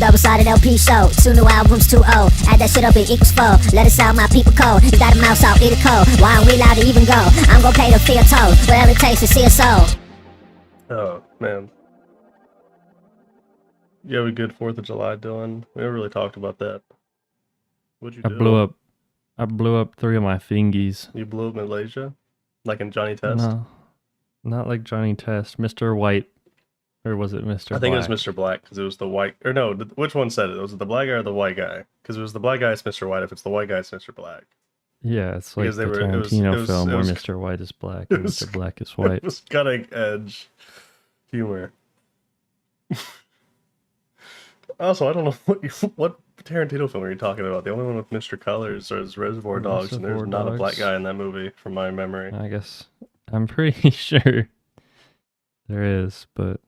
Double-sided LP show. 2 new albums, 2 old. Add that shit up, it equals 4. Let it sound, my people cold. You got a mouse out, eat a cold. Why aren't we allowed to even go? I'm gon' pay the fee or toll. Whatever it takes to see us all. Oh, man. You have a good 4th of July, Dylan? We never really talked about that. What'd you do? I blew up 3 of my fingies. You blew up Malaysia? Like in Johnny Test? No, not like Johnny Test. Mr. White. Or was it Mr. Black? I think it was Mr. Black, because it was the white... Or no, which one said it? Was it the black guy or the white guy? Because it was the black guy, it's Mr. White. If it's the white guy, it's Mr. Black. Yeah, it's like the Tarantino film where Mr. White is black and Mr. Black is white. It was cutting edge humor. Also, I don't know what Tarantino film are you talking about? The only one with Mr. Colors is Reservoir Dogs, and there's not a black guy in that movie, from my memory. I guess I'm pretty sure there is, but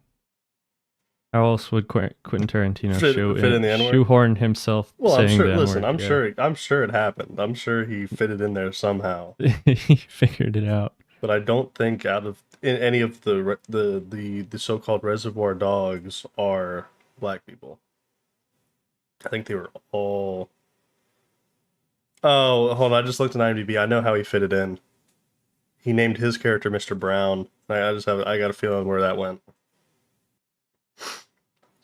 how else would Quentin Tarantino shoehorn himself? Well, I'm sure. Listen, I'm sure it happened. I'm sure he fitted in there somehow. He figured it out. But I don't think in any of the so-called Reservoir Dogs are black people. I think they were all... Oh, hold on. I just looked at IMDb. I know how he fitted in. He named his character Mr. Brown. I got a feeling where that went.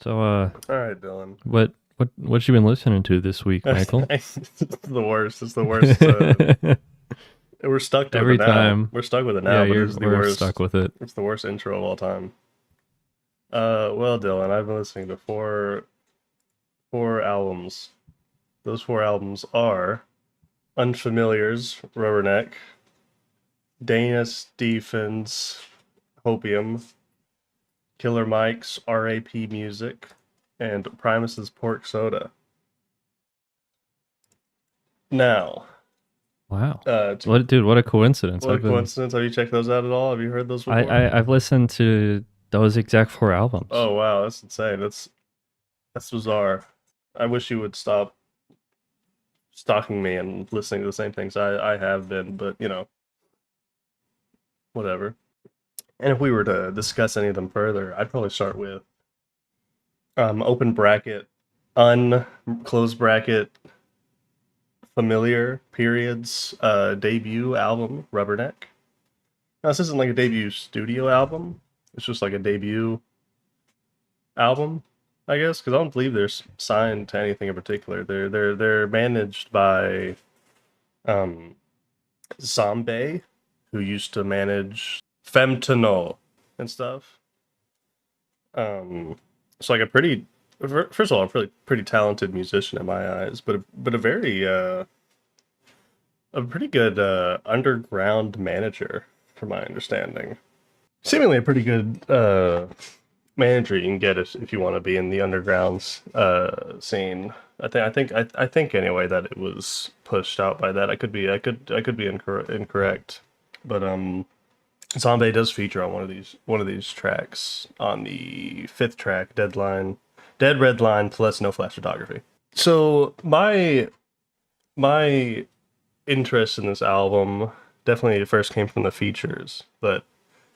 So, all right, Dylan. What you been listening to this week, Michael? It's the worst. It's the worst. We're stuck to every it now. Time. We're stuck with it now. Yeah, we're worst. Stuck with it. It's the worst intro of all time. Well, Dylan, I've been listening to four albums. Those 4 albums are Unfamiliar's Rubberneck, Dayna Stephens Hopium, Killer Mike's R.A.P. Music, and Primus's Pork Soda. Now, wow, what a coincidence! What a coincidence! Have you checked those out at all? Have you heard those before? I've listened to those exact 4 albums. Oh wow, that's insane! That's bizarre. I wish you would stop stalking me and listening to the same things I have been, but you know, whatever. And if we were to discuss any of them further, I'd probably start with open bracket, close bracket, familiar periods debut album, Rubberneck. Now, this isn't like a debut studio album. It's just like a debut album, I guess, because I don't believe they're signed to anything in particular. They're managed by Zombie, who used to manage Femtonol and stuff. It's like first of all, a pretty talented musician in my eyes, but a very a pretty good underground manager, from my understanding. Seemingly a pretty good manager you can get if you want to be in the underground scene. I think anyway that it was pushed out by that. I could be incorrect, but Zombie does feature on one of these tracks on the 5th track, Dead Red Line plus No Flash Photography. So my interest in this album definitely first came from the features, but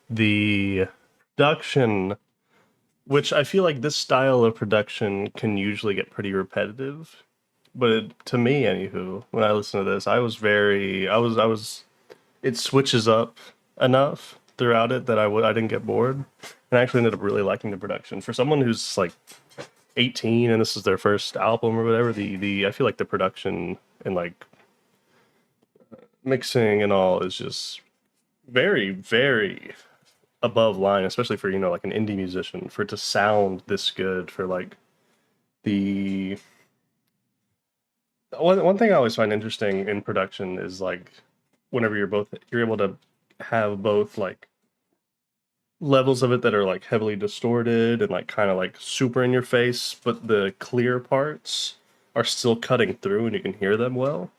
the production, which I feel like this style of production can usually get pretty repetitive, but to me, anywho, when I listen to this, it switches up enough throughout it that I didn't get bored, and I actually ended up really liking the production. For someone who's like 18 and this is their first album or whatever, I feel like the production and like mixing and all is just very, very above line, especially for, like an indie musician, for it to sound this good. For like the one thing I always find interesting in production is like whenever you're able to have both like levels of it that are like heavily distorted and like kind of like super in your face, but the clear parts are still cutting through and you can hear them well.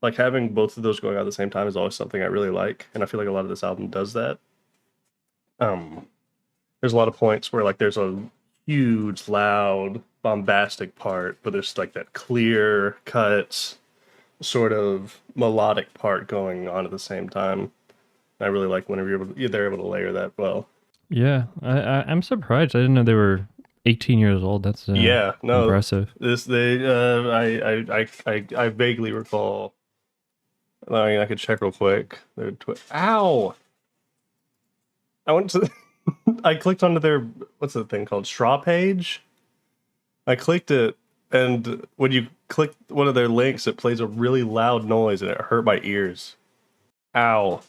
Like having both of those going on at the same time is always something I really like, and I feel like a lot of this album does that. There's a lot of points where like there's a huge, loud, bombastic part, but there's like that clear cut, sort of melodic part going on at the same time. I really like whenever they're able to layer that well. Yeah, I'm surprised. I didn't know they were 18 years old. That's impressive. I vaguely recall. I mean, I could check real quick. Ow! I went to. I clicked onto their what's the thing called Straw page. I clicked it, and when you click one of their links, it plays a really loud noise, and it hurt my ears. Ow.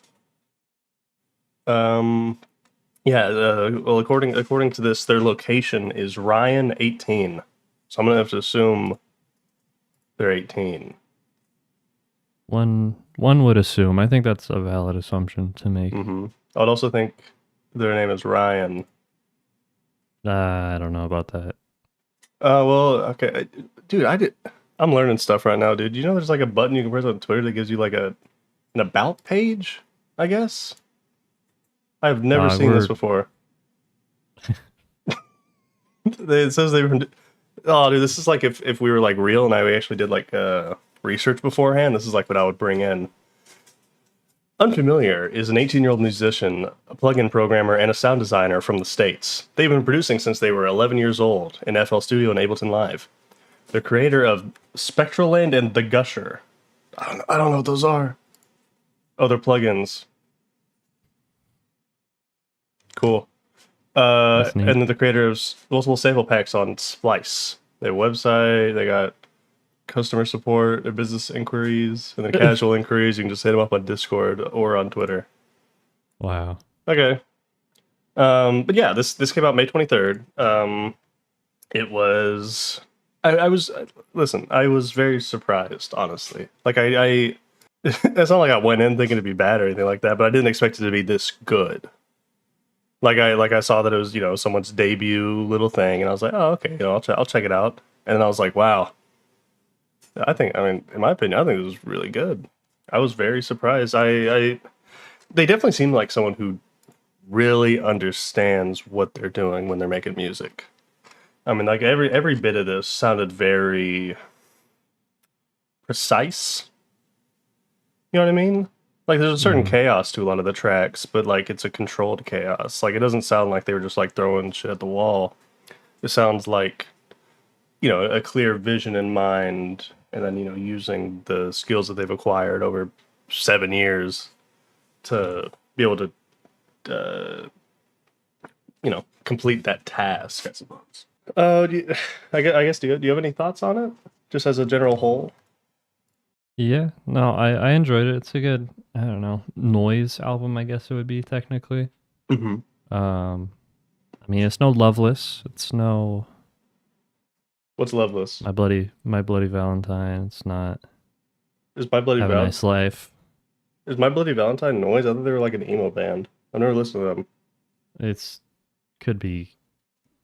Yeah. Well, according to this, their location is Ryan 18. So I'm gonna have to assume they're 18. One would assume. I think that's a valid assumption to make. Mm-hmm. I would also think their name is Ryan. I don't know about that. Well, okay, dude. I'm learning stuff right now, dude. You know, there's like a button you can press on Twitter that gives you like an about page. I guess. I've never seen this before. It says they were. Oh, dude, this is like if we were like real and I actually did like research beforehand. This is like what I would bring in. Unfamiliar is an 18-year-old musician, a plugin programmer, and a sound designer from the States. They've been producing since they were 11 years old in FL Studio and Ableton Live. They're creator of Spectraland and The Gusher. I don't know what those are. Oh, they're plugins. Cool. And then the creator of multiple sample packs on Splice. Their website, they got customer support, their business inquiries, and their casual inquiries. You can just hit them up on Discord or on Twitter. Wow. Okay. But yeah, this came out May 23rd. It was... I was... Listen, I was very surprised, honestly. Like, it's not like I went in thinking it'd be bad or anything like that, but I didn't expect it to be this good. Like I saw that it was, you know, someone's debut little thing, and I was like, oh, okay, you know, I'll check it out. And then I was like, wow. I mean, in my opinion, I think it was really good. I was very surprised. They definitely seem like someone who really understands what they're doing when they're making music. I mean, like every bit of this sounded very precise. You know what I mean? Like there's a certain chaos to a lot of the tracks, but like it's a controlled chaos. Like it doesn't sound like they were just like throwing shit at the wall. It sounds like, you know, a clear vision in mind, and then, you know, using the skills that they've acquired over 7 years to be able to, you know, complete that task, I suppose. I guess, do you have any thoughts on it, just as a general whole? Yeah, no, I enjoyed it. It's a good, I don't know, noise album, I guess it would be technically. Mm-hmm. I mean, it's no Loveless. It's no... What's Loveless? My Bloody Valentine. It's not... Is My Bloody Have a Nice Life. Is My Bloody Valentine noise? I thought they were like an emo band. I've never listened to them. It's... Could be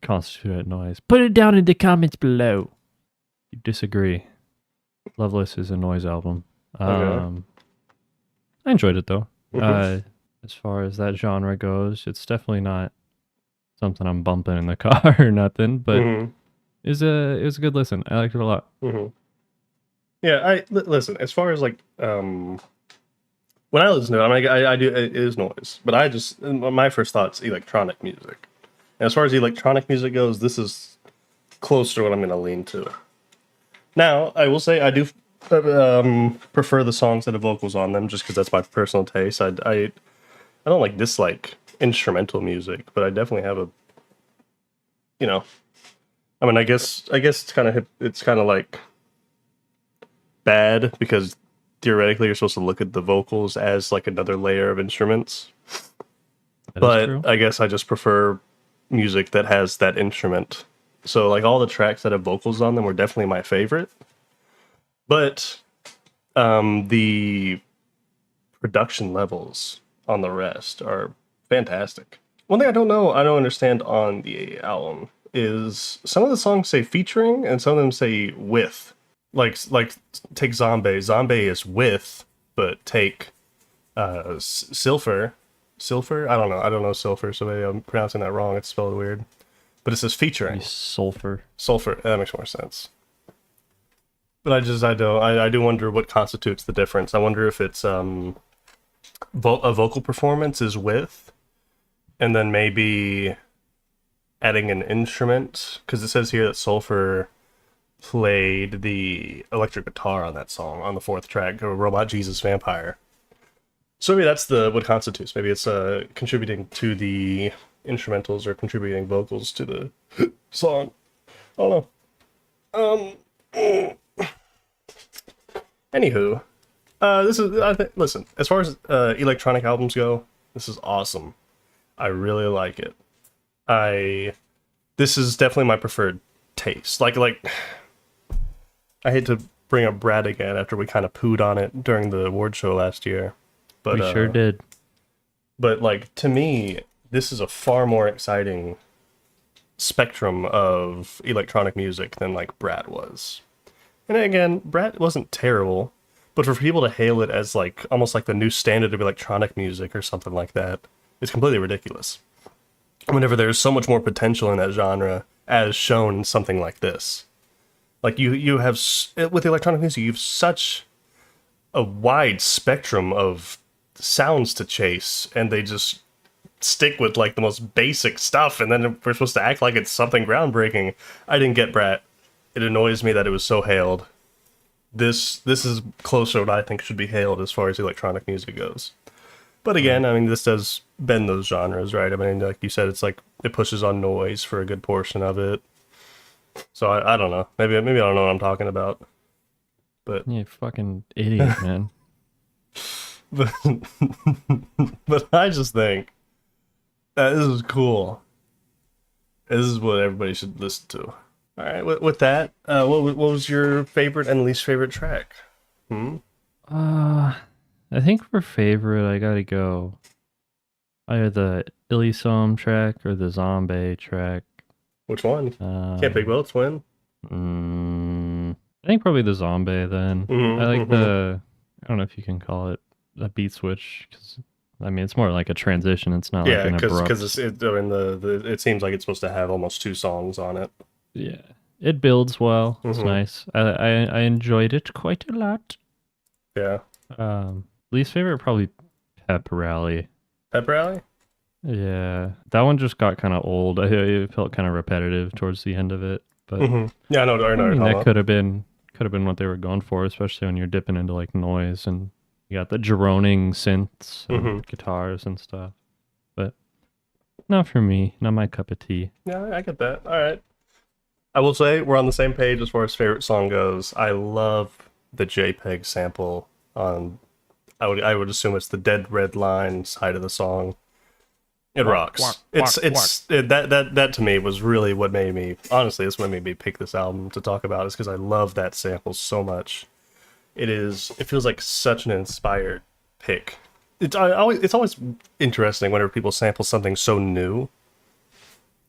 constituted noise. Put it down in the comments below. You disagree. Loveless is a noise album. Okay. I enjoyed it though. Mm-hmm. As far as that genre goes, it's definitely not something I'm bumping in the car or nothing, but it was a good listen. I liked it a lot. Mm-hmm. Yeah, listen, as far as like when I listen to it, I mean, I do, it is noise, but my first thought's electronic music. And as far as electronic music goes, this is close to what I'm going to lean to. Now, I will say I do prefer the songs that have vocals on them, just because that's my personal taste. I don't like dislike instrumental music, but I definitely have a, you know, I mean, I guess it's kind of like bad because theoretically you're supposed to look at the vocals as like another layer of instruments. But I guess I just prefer music that has that instrument. So like all the tracks that have vocals on them were definitely my favorite. But the production levels on the rest are fantastic. One thing I don't understand on the album is some of the songs say featuring and some of them say with. Like take Zombie. Zombie is with, but take Silfer. I don't know Silfer, so maybe I'm pronouncing that wrong. It's spelled weird. But it says featuring. Sulfur. That makes more sense. But I do wonder what constitutes the difference. I wonder if it's a vocal performance is with, and then maybe adding an instrument, because it says here that Sulfur played the electric guitar on that song on the 4th track, Robot Jesus Vampire. So maybe that's what constitutes. Maybe it's contributing to the instrumentals or contributing vocals to the song. I don't know. Anywho, this is, listen, as far as electronic albums go, this is awesome. I really like it. This is definitely my preferred taste. Like, I hate to bring up Brad again after we kind of pooed on it during the award show last year. But we sure did. But, like, to me, this is a far more exciting spectrum of electronic music than, like, Brad was. And again, Brad wasn't terrible, but for people to hail it as, like, almost like the new standard of electronic music or something like that, is completely ridiculous. Whenever there's so much more potential in that genre, as shown in something like this. Like, you have, with electronic music, you have such a wide spectrum of sounds to chase, and they just stick with, like, the most basic stuff, and then we're supposed to act like it's something groundbreaking. I didn't get Brat. It annoys me that it was so hailed. This is closer to what I think should be hailed as far as electronic music goes. But again, I mean, this does bend those genres, right? I mean, like you said, it's like it pushes on noise for a good portion of it. So I don't know. Maybe I don't know what I'm talking about. But you fucking idiot, man. but I just think that this is cool. This is what everybody should listen to. All right. With that, what was your favorite and least favorite track? I think for favorite, I gotta go either the Illisom track or the Zombie track. Which one? Can't pick both, twin. I think probably the Zombie then. I like the, I don't know if you can call it a beat switch, because I mean it's more like a transition. It's not like an abrupt. because it seems like it's supposed to have almost 2 songs on it. Yeah, it builds well. It's nice. I enjoyed it quite a lot. Yeah. Least favorite probably Pep Rally. Pep Rally? Yeah, that one just got kind of old. It felt kind of repetitive towards the end of it. But yeah, I know. I mean, that could have been what they were going for, especially when you're dipping into like noise and you got the droning synths and guitars and stuff. But not for me, not my cup of tea. Yeah, I get that. All right. I will say we're on the same page as far as favorite song goes. I love the JPEG sample on. I would assume it's the Dead Red Line side of the song. It rocks. That to me was really what made me, honestly, it's what made me pick this album to talk about, is because I love that sample so much. It feels like such an inspired pick. It's always interesting whenever people sample something so new.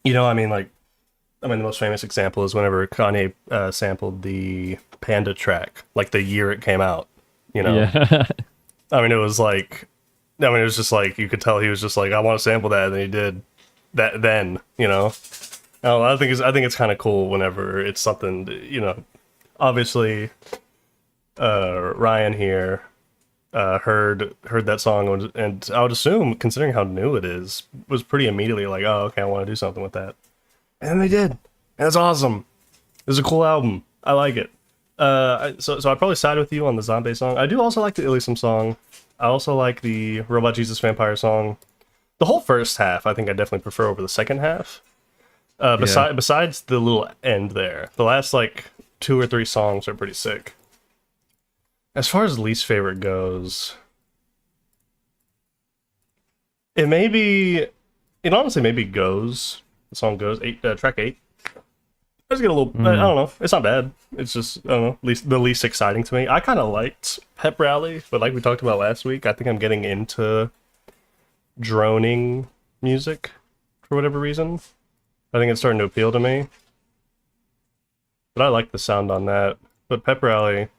You know, the most famous example is whenever Kanye sampled the Panda track, like the year it came out, you know? Yeah. It was just like, you could tell he was just like, I want to sample that, and he did that then, you know? I think it's kind of cool whenever it's something, you know, obviously, Ryan here heard that song, and I would assume, considering how new it is, was pretty immediately like, oh, okay, I want to do something with that. And they did. And it's awesome. It's a cool album. I like it. So I probably side with you on the Zombie song. I do also like the Illisom song. I also like the Robot Jesus Vampire song. The whole first half, I think I definitely prefer over the second half. Besides the little end there, the last like 2 or 3 songs are pretty sick. As far as least favorite goes, it honestly maybe Goes. The song Goes, track 8. I just get a little, I don't know, it's not bad. It's just, I don't know, the least exciting to me. I kind of liked Pep Rally, but like we talked about last week, I think I'm getting into droning music for whatever reason. I think it's starting to appeal to me. But I like the sound on that. But Pep Rally,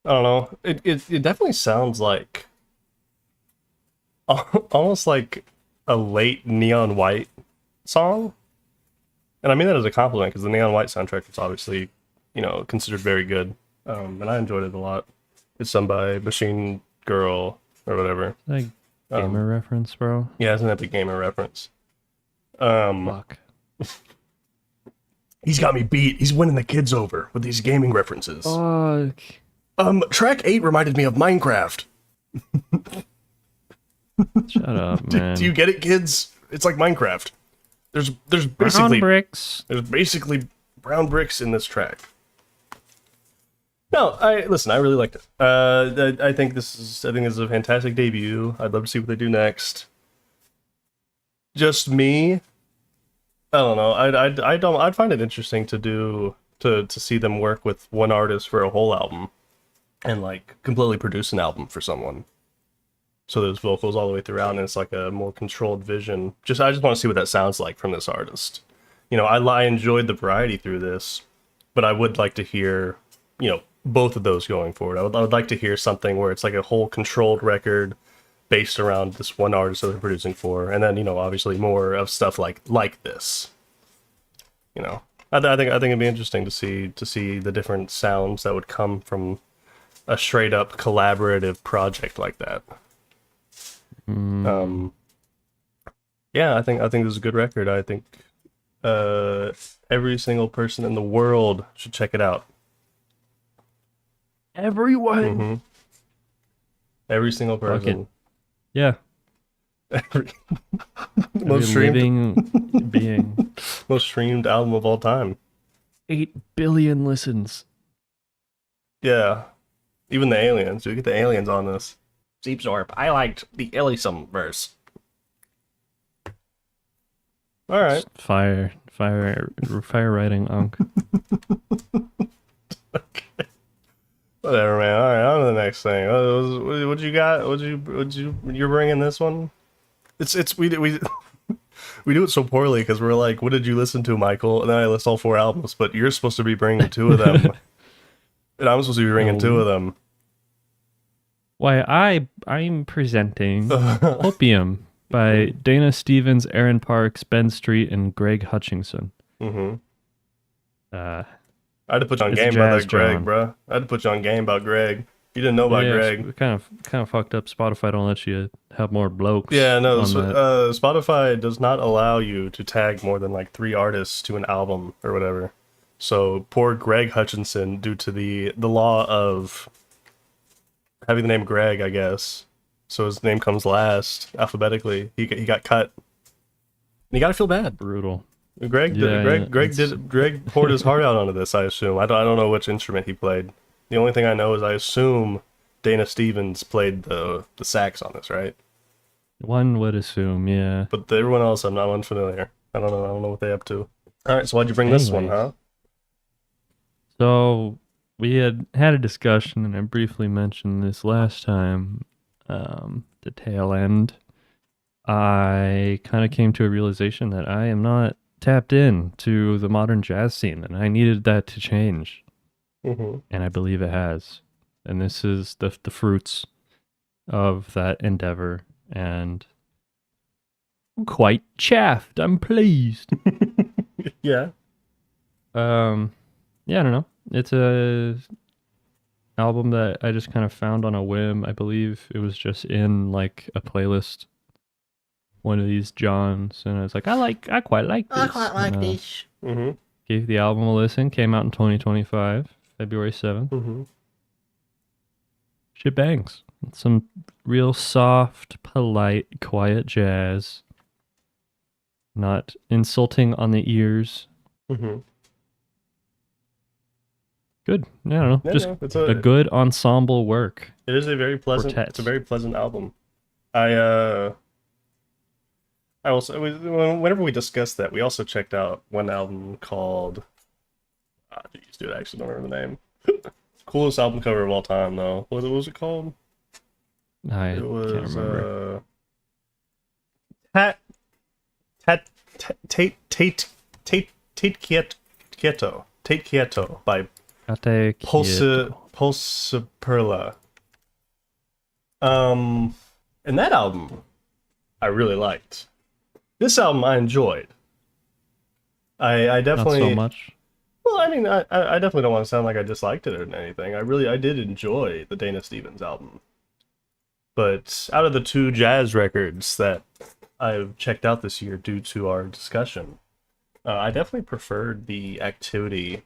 I don't know, it definitely sounds like, almost like a late Neon White song. And I mean that as a compliment, because the Neon White soundtrack is obviously, you know, considered very good. And I enjoyed it a lot. It's done by Machine Girl or whatever. Like gamer reference, bro. Yeah, it's an epic gamer reference. Fuck. He's got me beat. He's winning the kids over with these gaming references. Fuck. Track 8 reminded me of Minecraft. Shut up, man. Do you get it, kids? It's like Minecraft. There's basically Brown bricks. There's basically brown bricks in this track. No, I really liked it. I think this is a fantastic debut. I'd love to see what they do next. Just me, I don't know. I'd find it interesting to see them work with one artist for a whole album, and like completely produce an album for someone. So there's vocals all the way throughout, and it's like a more controlled vision. I just want to see what that sounds like from this artist. You know, I enjoyed the variety through this, but I would like to hear, you know, both of those going forward. I would like to hear something where it's like a whole controlled record based around this one artist that they're producing for, and then, you know, obviously more of stuff like this. You know, I think it'd be interesting to see the different sounds that would come from a straight up collaborative project like that. Yeah, I think this is a good record. I think every single person in the world should check it out. Everyone. Mm-hmm. Every single person. Yeah. Most streamed living being. most streamed album of all time. 8 billion listens. Yeah. Even the aliens. We get the aliens on this. Zeepzorp. I liked the Illisum verse. All right. Fire writing, Unk. Okay. Whatever, man. All right, on to the next thing. What you got? You're bringing this one? We we do it so poorly because we're like, what did you listen to, Michael? And then I list all 4 albums, but you're supposed to be bringing 2 of them, and I'm supposed to be bringing 2 of them. Why, I'm presenting Hopium by Dayna Stephens, Aaron Parks, Ben Street, and Greg Hutchinson. Mm-hmm. Uh, I had to put you on It's game about Jazz that Greg, John. bro. I had to put you on game about Greg. You didn't know about Greg. It's kind of fucked up. Spotify don't let you have more blokes. Yeah, no. on that. Spotify does not allow you to tag more than like 3 artists to an album or whatever. So poor Greg Hutchinson, due to the law of having the name Greg, I guess. So his name comes last alphabetically. He got cut. And you gotta feel bad. Brutal. Greg poured his heart out onto this, I assume. I don't know which instrument he played. The only thing I know is I assume Dayna Stephens played the sax on this, right? One would assume, yeah. But everyone else, I'm not unfamiliar. I don't know what they're up to. All right, so why'd you bring this one, huh? So we had a discussion, and I briefly mentioned this last time. The tail end, I kind of came to a realization that I am not tapped in to the modern jazz scene, and I needed that to change. Mm-hmm. And I believe it has. And this is the fruits of that endeavor, and I'm quite chaffed. I'm pleased. Yeah. Yeah, I don't know. It's a album that I just kind of found on a whim. I believe it was just in like a playlist, one of these Johns, and I was like, I quite like this. this. Mm-hmm. Gave the album a listen. Came out in 2025, February 7th. Mm-hmm. Shit bangs. Some real soft, polite, quiet jazz. Not insulting on the ears. Mm-hmm. Good. I don't know. Yeah, just no, it's a good ensemble work. It is a very pleasant. Quartet. It's a very pleasant album. I also, whenever we discussed that, we also checked out one album called. Geez, dude, I actually don't remember the name. Coolest album cover of all time, though. What was it called? I It was can't remember. Tate Quieto by Ate Quieto. Pulse and that album I really liked. This album I enjoyed. I definitely Not so much. Well, I mean, I definitely don't want to sound like I disliked it or anything. I did enjoy the Dayna Stephens album. But out of the 2 jazz records that I've checked out this year due to our discussion. I definitely preferred the activity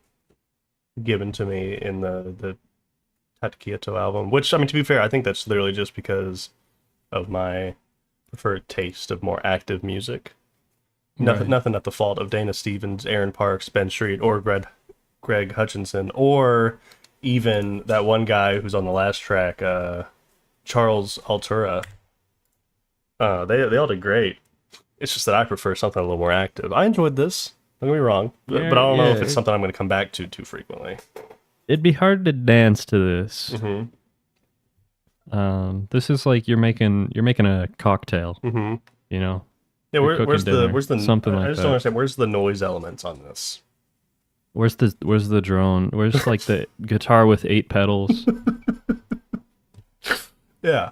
given to me in the Tatkieto album, which, I mean, to be fair, I think that's literally just because of my preferred taste of more active music. Right. Nothing at the fault of Dayna Stephens, Aaron Parks, Ben Street, or Greg Hutchinson, or even that one guy who's on the last track, Charles Altura. They all did great. It's just that I prefer something a little more active. I enjoyed this. Don't get me wrong, but I don't know if it's something I'm going to come back to too frequently. It'd be hard to dance to this. This is like you're making a cocktail. You know. Yeah, where's the something like that? I just don't understand. Where's the noise elements on this? Where's the drone? Where's like the guitar with 8 pedals? Yeah.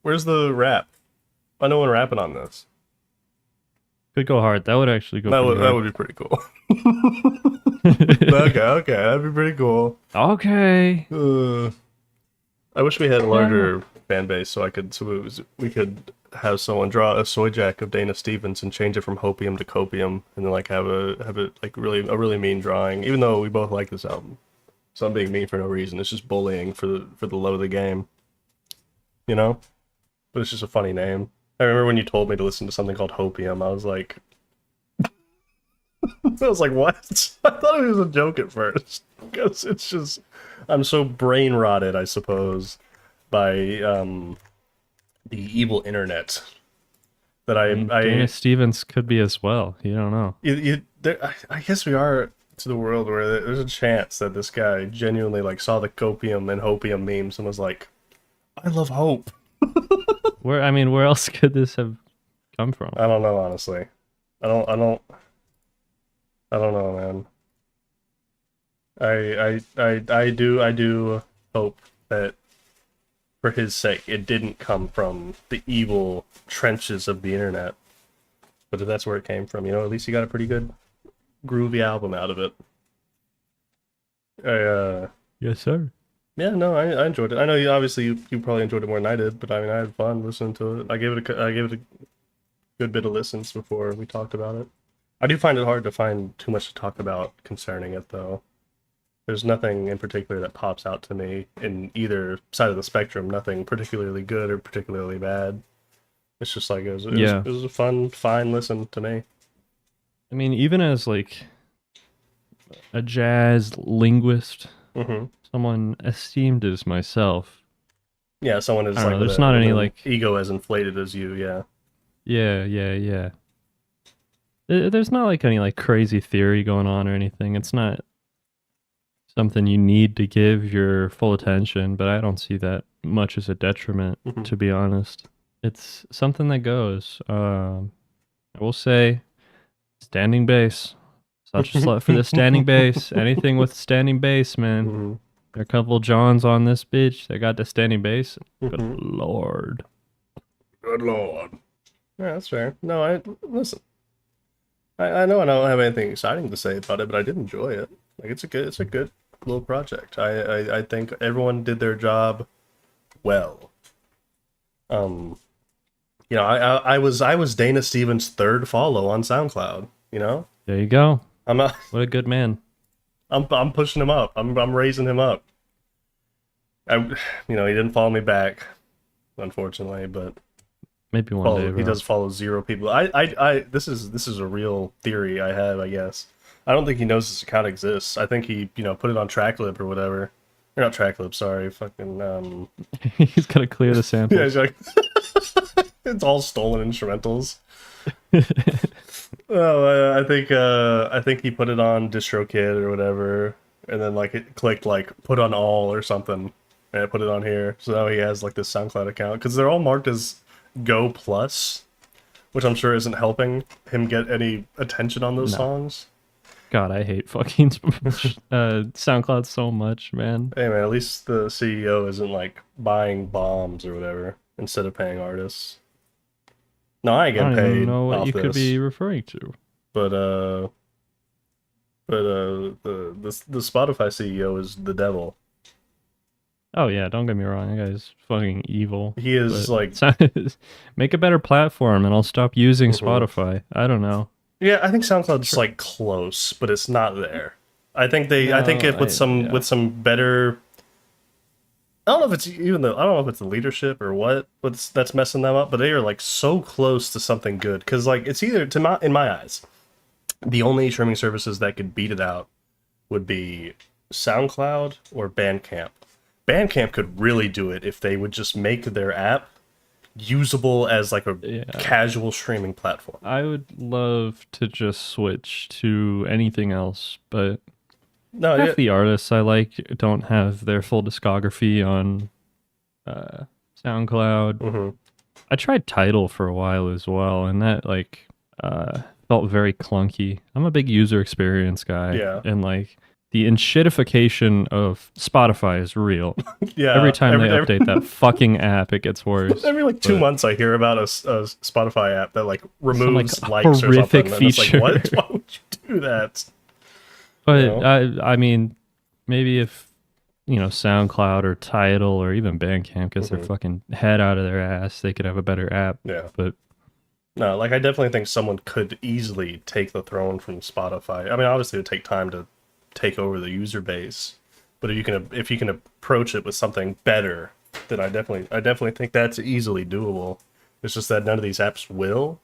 Where's the rap? I know one rapping on this. Could go hard. That would actually go. That would be pretty cool. Okay, that'd be pretty cool. Okay. I wish we had a larger fan base so we could have someone draw a soy jack of Dayna Stephens and change it from Hopium to Copium, and then like have it like a really mean drawing. Even though we both like this album, so I'm being mean for no reason. It's just bullying for the love of the game, you know. But it's just a funny name. I remember when you told me to listen to something called Hopium, I was like, what? I thought it was a joke at first because it's just I'm so brain rotted, I suppose, by the evil internet that Dayna Stephens could be as well. You don't know. I guess we are to the world where there's a chance that this guy genuinely like saw the copium and hopium memes and was like, I love hope. Where else could this have come from? I don't know, honestly. I don't know, man. I do hope that for his sake it didn't come from the evil trenches of the internet. But if that's where it came from, you know, at least you got a pretty good groovy album out of it. Yes, sir. Yeah, no, I enjoyed it. I know you probably enjoyed it more than I did, but I mean, I had fun listening to it. I gave it a good bit of listens before we talked about it. I do find it hard to find too much to talk about concerning it, though. There's nothing in particular that pops out to me in either side of the spectrum. Nothing particularly good or particularly bad. It's just like it was a fine listen to me. I mean, even as like a jazz linguist, someone esteemed as myself. Yeah, someone is like there's not any like ego as inflated as you. Yeah. Yeah. There's not like any like crazy theory going on or anything. It's not something you need to give your full attention, but I don't see that much as a detriment, to be honest. It's something that goes. I will say, standing bass. Such a slut for the standing bass. Anything with standing bass, man. There are a couple Johns on this bitch that got the standing bass. Good lord. Good lord. Yeah, that's fair. No, listen. I know I don't have anything exciting to say about it, but I did enjoy it. Like it's a good little project. I think everyone did their job well. You know, I was Dayna Stephens' third follow on SoundCloud. You know, there you go. What a good man. I'm pushing him up. I'm raising him up. He didn't follow me back, unfortunately, but maybe one day. Bro. He does follow 0 people. This is a real theory I have, I guess. I don't think he knows this account exists. I think he, put it on Tracklib or whatever. Or not Tracklib, sorry. Fucking He's gotta clear the samples. Yeah, he's like it's all stolen instrumentals. Well, I think he put it on DistroKid or whatever, and then like it clicked like put on all or something, and I put it on here. So now he has like this SoundCloud account because they're all marked as Go Plus, which I'm sure isn't helping him get any attention on those songs. God, I hate fucking SoundCloud so much, man. Hey man, at least the CEO isn't like buying bombs or whatever instead of paying artists. No, I ain't getting paid. I don't even know what you could be referring to. But the Spotify CEO is the devil. Oh yeah, don't get me wrong, that guy's fucking evil. He is like, make a better platform, and I'll stop using mhm. Spotify. I don't know. Yeah, I think SoundCloud's like close, but it's not there. I think No, if yeah. with some better, I don't know if it's even the, I don't know if it's the leadership or what's that's messing them up, but they are like so close to something good. Because like it's either in my eyes, the only streaming services that could beat it out would be SoundCloud or Bandcamp. Bandcamp could really do it if they would just make their app usable as like a Yeah. casual streaming platform. I would love to just switch to anything else, but No, half yeah, the artists I like don't have their full discography on uh, SoundCloud. hmm I tried Tidal for a while as well, and that felt very clunky. I'm a big user experience guy, yeah, and like the enshittification of Spotify is real. Every yeah. time they update that fucking app, it gets worse. Every like two But months, I hear about a Spotify app that like some like removes likes or horrific something, and it's like, feature. what? Why would you do that? You But know? I mean, maybe if SoundCloud or Tidal or even Bandcamp gets their hmm fucking head out of their ass, they could have a better app. Yeah. But No, like I definitely think someone could easily take the throne from Spotify. I mean, obviously it would take time to take over the user base, but if you can approach it with something better, then I definitely think that's easily doable. It's just that none of these apps will.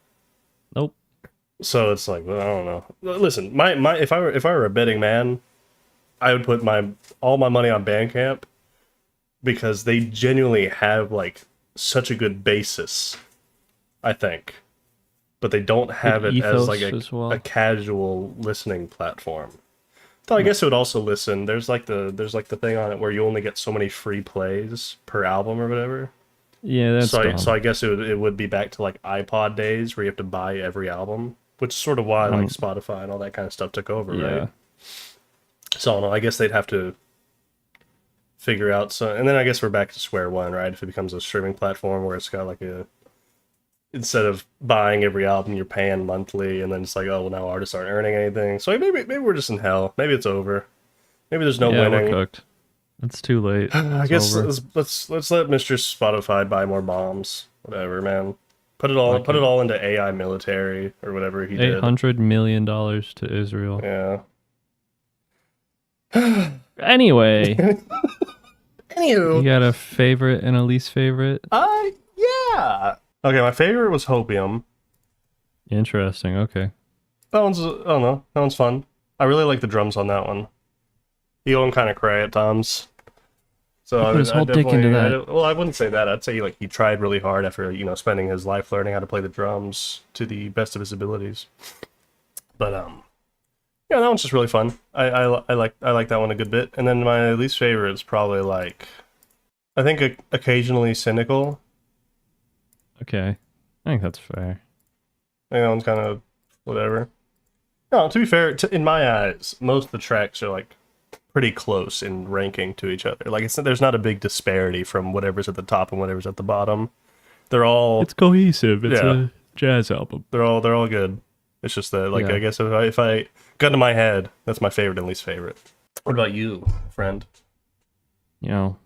nope. So it's like, well, I don't know. Listen, my if I were a betting man, I would put my all my money on Bandcamp because they genuinely have like such a good basis, I think. But they don't Good have it as like ethos as a well. casual listening platform. Though I No. guess it would also listen. There's like the thing on it where you only get so many free plays per album or whatever. Yeah, that's So dumb. I guess it would be back to like iPod days where you have to buy every album, which is sort of why like Um, Spotify and all that kind of stuff took over, right? yeah. So I don't know. I guess they'd have to figure out. So and then I guess we're back to square one, right? If it becomes a streaming platform where it's got like a instead of buying every album, you're paying monthly, and then it's like, oh, well, now artists aren't earning anything. So maybe we're just in hell. Maybe it's over. Maybe there's no Yeah, we're winning. cooked. It's too late. I It's guess over. let's let Mr. Spotify buy more bombs. Whatever, man. Put it Fucking all into AI military or whatever he did. $800 million to Israel. Yeah. Anyway, you Anywho, got a favorite and a least favorite? yeah. Okay, my favorite was Hopium. Interesting. Okay. That one's I don't know. That one's fun. I really like the drums on that one. He go kind of cray at times. So He put his whole dick into that. well, I wouldn't say that. I'd say like he tried really hard after spending his life learning how to play the drums to the best of his abilities. But yeah, that one's just really fun. I like that one a good bit. And then my least favorite is probably like I think occasionally cynical. Okay. I think that's fair. I think that one's kind of whatever. No, to be fair, in my eyes, most of the tracks are like pretty close in ranking to each other. Like there's not a big disparity from whatever's at the top and whatever's at the bottom. They're all It's cohesive. It's yeah, a jazz album. they're all good. It's just that like Yeah. I guess if I gun to my head, that's my favorite and least favorite. What about you, friend? You know,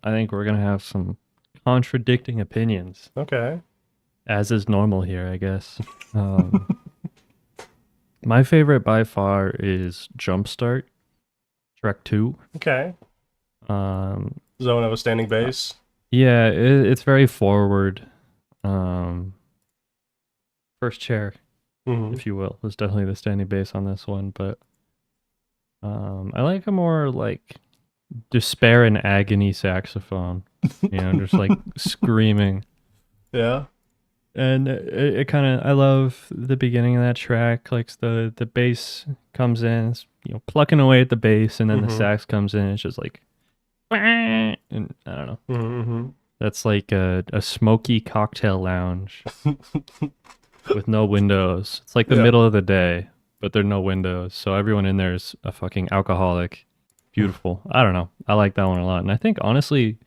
I think we're gonna have some contradicting opinions, Okay. as is normal here, I guess. Um, my favorite by far is Jumpstart, track 2. Okay. Um, Zone of a standing bass. yeah, it's very forward. Um, first chair, Mm-hmm. if you will, is definitely the standing bass on this one, but I like a more like despair and agony saxophone, just like screaming. Yeah. And it kind of, I love the beginning of that track. Like the bass comes in, it's, plucking away at the bass, and then the Mhm. sax comes in. It's just like, and I don't know. Mm-hmm. That's like a smoky cocktail lounge with no windows. It's like the Yeah. middle of the day, but there are no windows, so everyone in there is a fucking alcoholic. Beautiful. I don't know. I like that one a lot, and I think honestly,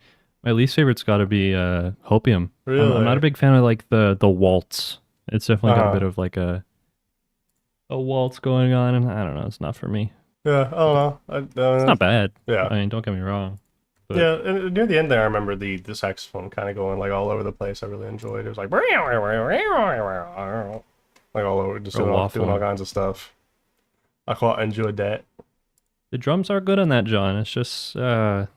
my least favorite's got to be Hopium. I'm not Really? a big fan of like the waltz. It's definitely got a Uh-huh. bit of like a waltz going on, and I don't know. It's not for me. Yeah. I don't know. It's not bad. Yeah. I mean, don't get me wrong, But Yeah, and near the end there, I remember the saxophone kind of going like all over the place. I really enjoyed it. It was like all over, just doing all kinds of stuff. I quite enjoyed that. the drums are good on that, John. It's just not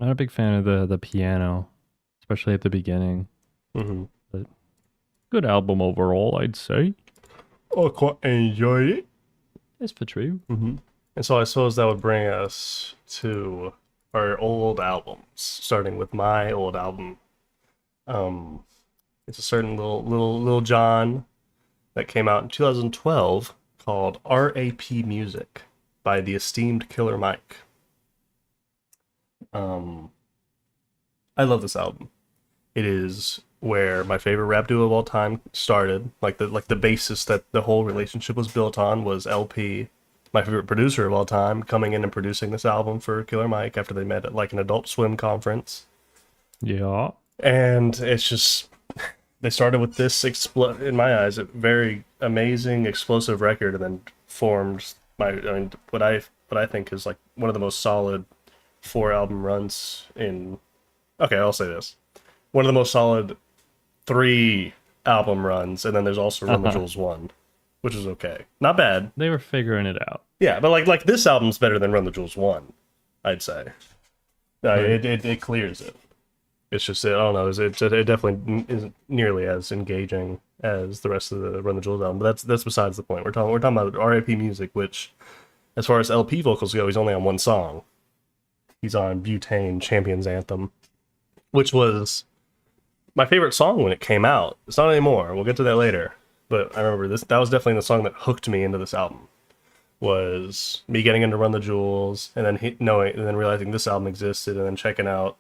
a big fan of the piano, especially at the beginning. Mm-hmm. But good album overall, I'd say. I quite enjoyed it. It's for true. Mm-hmm. And so I suppose that would bring us to our old albums, starting with my old album. It's a certain little John that came out in 2012 called R.A.P. Music by the esteemed Killer Mike. I love this album. It is where my favorite rap duo of all time started. Like the basis that the whole relationship was built on was LP, my favorite producer of all time, coming in and producing this album for Killer Mike after they met at like an Adult Swim conference. Yeah. And it's just, they started with this in my eyes, a very amazing, explosive record, and then formed what I think is like one of the most solid 4-album runs in. Okay, I'll say this: one of the most solid 3-album runs, and then there's also Run the Jewels 1, which is okay, not bad. They were figuring it out. Yeah, but like this album's better than Run the Jewels 1, I'd say. It clears it. It's just, I don't know, it definitely isn't nearly as engaging as the rest of the Run the Jewels album, but that's besides the point. We're talking about R.A.P. Music, which, as far as LP vocals go, he's only on one song. He's on Butane Champion's Anthem, which was my favorite song when it came out. It's not anymore. We'll get to that later. But I remember that was definitely the song that hooked me into this album. Was me getting into Run the Jewels, and then realizing this album existed, and then checking out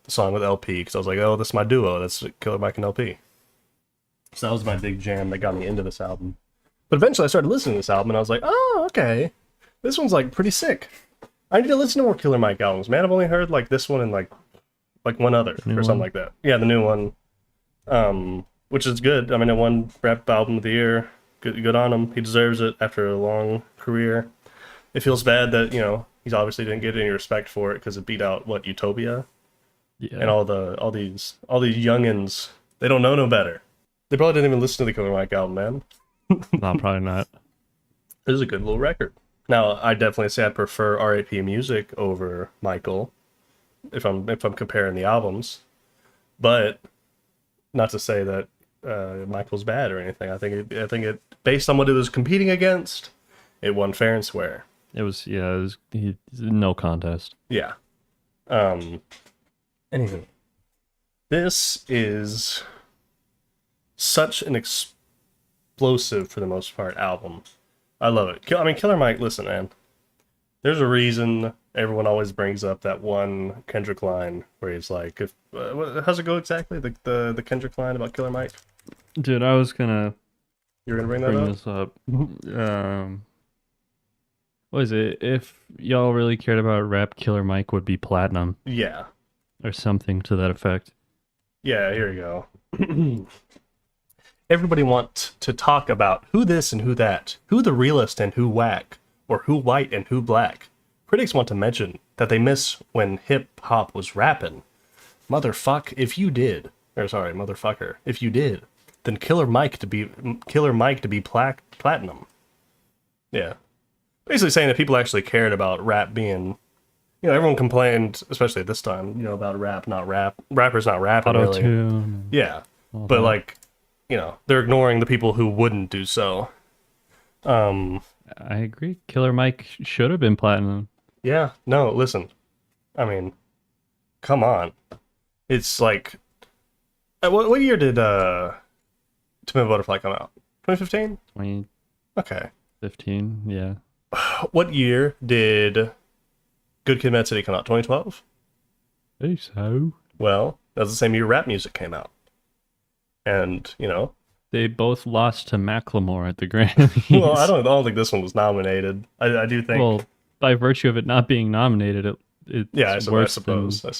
the song with LP, because I was like, oh, this is my duo. That's Killer Mike and LP. So that was my big jam that got me into this album. But eventually I started listening to this album, and I was like, oh, okay. This one's like pretty sick. I need to listen to more Killer Mike albums, man. I've only heard like this one and like one other or something like that. Yeah, the new one, which is good. I mean, it won Rap Album of the Year. Good on him. He deserves it after a long career. It feels bad that, he's obviously didn't get any respect for it because it beat out Utopia. Yeah. And all these youngins, they don't know no better. They probably didn't even listen to the Killer Mike album, man. No, probably not. This is a good little record. Now, I definitely say I prefer R.A.P. Music over Mikal, if I'm comparing the albums. But not to say that Michael's bad or anything. I think it based on what it was competing against, it won fair and square. It was no contest. Yeah. Anywho, this is such an explosive, for the most part, album. I love it. I mean, Killer Mike, listen, man. There's a reason everyone always brings up that one Kendrick line where he's like, how's it go exactly? The Kendrick line about Killer Mike? Dude, I was gonna... You were gonna bring this up? What is it? If y'all really cared about rap, Killer Mike would be platinum. Yeah. Or something to that effect. Yeah, here we go. Everybody wants to talk about who this and who that, who the realest and who whack, or who white and who black. Critics want to mention that they miss when hip-hop was rapping. Motherfucker, if you did, then Killer Mike to be platinum. Yeah. Basically saying that people actually cared about rap being, everyone complained, especially at this time, about rappers not rapping really. Auto-tune. Yeah. But like, they're ignoring the people who wouldn't do so. I agree. Killer Mike should have been platinum. Yeah. No, listen. I mean, come on. It's like, what year did To Pimp a Butterfly come out? 2015? 2015, Okay. yeah. What year did Good Kid, Mad City come out? 2012? I think so. Well, that was the same year rap music came out. And, They both lost to Macklemore at the Grammys. well, I don't think this one was nominated. I do think. Well, by virtue of it not being nominated, it's I suppose. I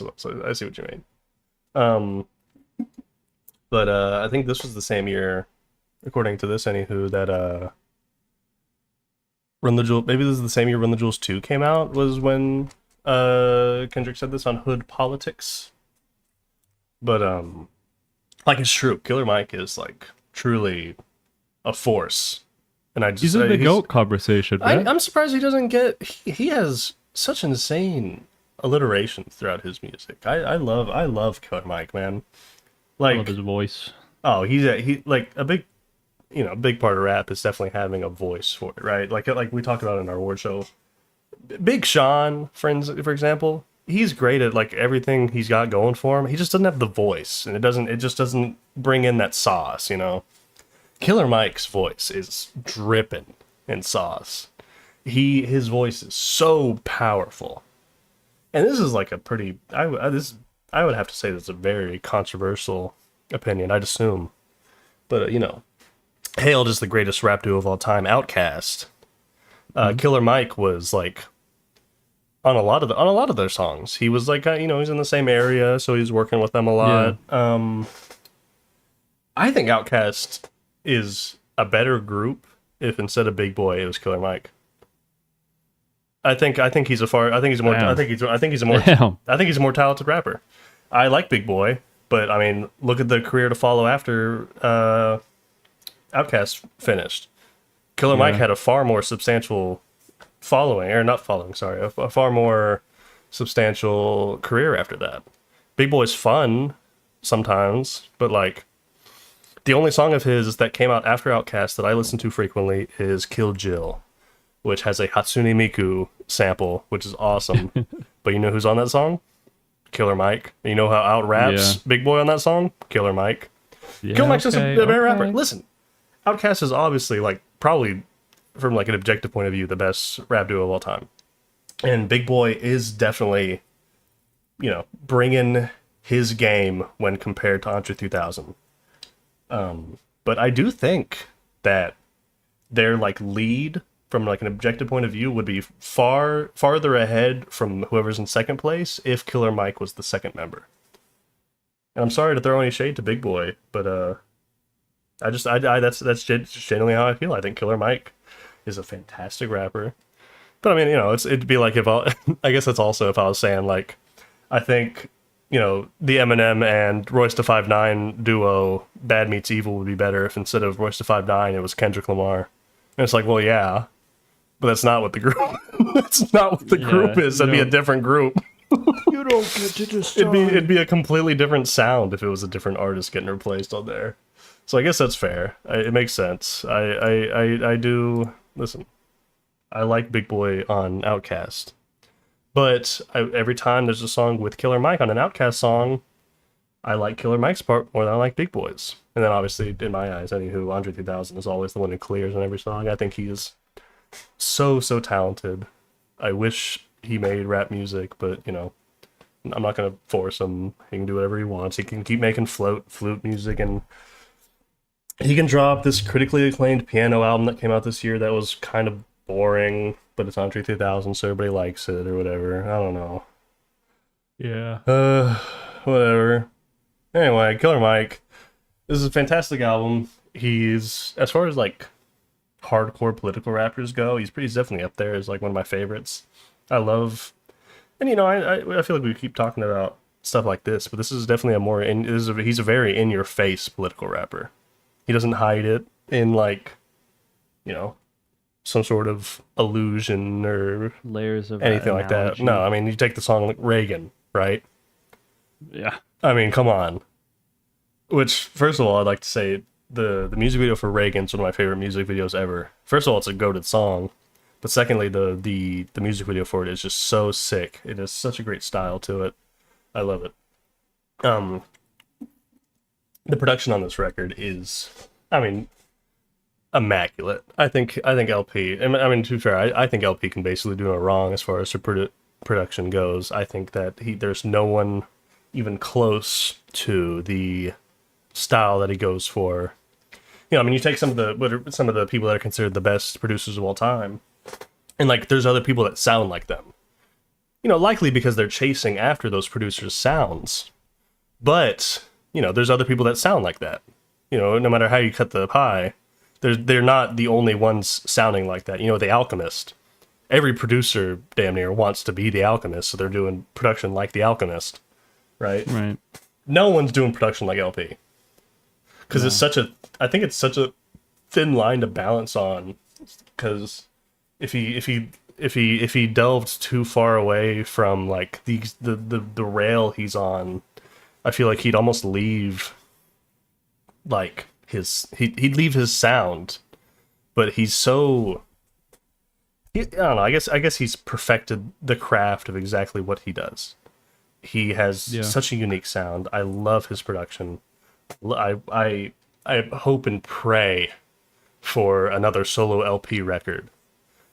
see what you mean. But I think this was the same year, according to this, anywho, that Run the Jewels. Maybe this is the same year Run the Jewels 2 came out. Was when Kendrick said this on Hood Politics. But like it's true. Killer Mike is like truly a force. And I just He's in the GOAT conversation, right? I'm surprised he doesn't get he has such insane alliterations throughout his music. I love Killer Mike, man. Like I love his voice. oh, he like a big big part of rap is definitely having a voice for it, right? Like we talked about in our award show. Big Sean, for example, he's great at like everything he's got going for him. He just doesn't have the voice, and it just doesn't bring in that sauce, you know. Killer Mike's voice is dripping in sauce. His voice is so powerful, and this is like a pretty I would have to say this is a very controversial opinion, I'd assume, but hailed as the greatest rap duo of all time, Outkast. Killer Mike was like on a lot of their songs. He was like he's in the same area, so he's working with them a lot. Yeah. I think Outkast is a better group if instead of Big Boy it was Killer Mike. I think he's a more talented rapper. I like Big Boy, but I mean, look at the career to follow after Outkast finished. Killer Mike had a far more substantial a far more substantial career after that. Big Boy's fun sometimes, but like the only song of his that came out after Outkast that I listen to frequently is Kill Jill, which has a Hatsune Miku sample, which is awesome. But you know who's on that song? Killer Mike. You know how out raps Big Boy on that song? Killer Mike. Yeah, Killer Mike's just a better rapper. Listen, Outkast is obviously like probably from like an objective point of view the best rap duo of all time, and Big Boy is definitely bringing his game when compared to Andre 3000. But I do think that their like lead from like an objective point of view would be farther ahead from whoever's in second place if Killer Mike was the second member. And I'm sorry to throw any shade to Big Boy, but that's genuinely how I feel. I think Killer Mike is a fantastic rapper. But I mean, it'd be like if I guess that's also if I was saying like I think the Eminem and Royce da 5'9" duo Bad Meets Evil would be better if instead of Royce da 5'9" it was Kendrick Lamar. And it's like, well, yeah, but that's not what the group group is. That'd be a different group. You don't get to decide. It'd be a completely different sound if it was a different artist getting replaced on there. So I guess that's fair. It makes sense. I do listen. I like Big Boy on Outkast, but every time there's a song with Killer Mike on an Outkast song, I like Killer Mike's part more than I like Big Boy's. And then obviously, in my eyes, anywho, Andre 3000 is always the one who clears on every song. I think he is so talented. I wish he made rap music, but I'm not gonna force him. He can do whatever he wants. He can keep making flute music, and he can drop this critically acclaimed piano album that came out this year that was kind of boring, but it's Andre 3000, so everybody likes it or whatever. I don't know. Yeah. Whatever. Anyway, Killer Mike. This is a fantastic album. He's, as far as like hardcore political rappers go, he's definitely up there as like one of my favorites. I love, and I feel like we keep talking about stuff like this, but this is definitely he's a very in your face political rapper. He doesn't hide it in like, some sort of illusion or layers of anything like that. No, I mean, you take the song like Reagan, right? Yeah. I mean, come on. Which, first of all, I'd like to say the music video for Reagan is one of my favorite music videos ever. First of all, it's a goated song, but secondly, the music video for it is just so sick. It has such a great style to it. I love it. The production on this record is, I mean, immaculate. I think LP. I mean, to be fair, I think LP can basically do no wrong as far as the production goes. I think that there's no one even close to the style that he goes for. I mean, you take some of the people that are considered the best producers of all time, and like there's other people that sound like them. Likely because they're chasing after those producers' sounds. But, there's other people that sound like that. No matter how you cut the pie, they're not the only ones sounding like that. The Alchemist every producer damn near wants to be The Alchemist, so they're doing production like The Alchemist, right? Right. No one's doing production like LP because I think it's such a thin line to balance on, because if he delved too far away from like the rail he's on, I feel like he'd almost leave like he'd leave his sound, but he's so I don't know. I guess he's perfected the craft of exactly what he does. He has such a unique sound. I love his production. I hope and pray for another solo LP record,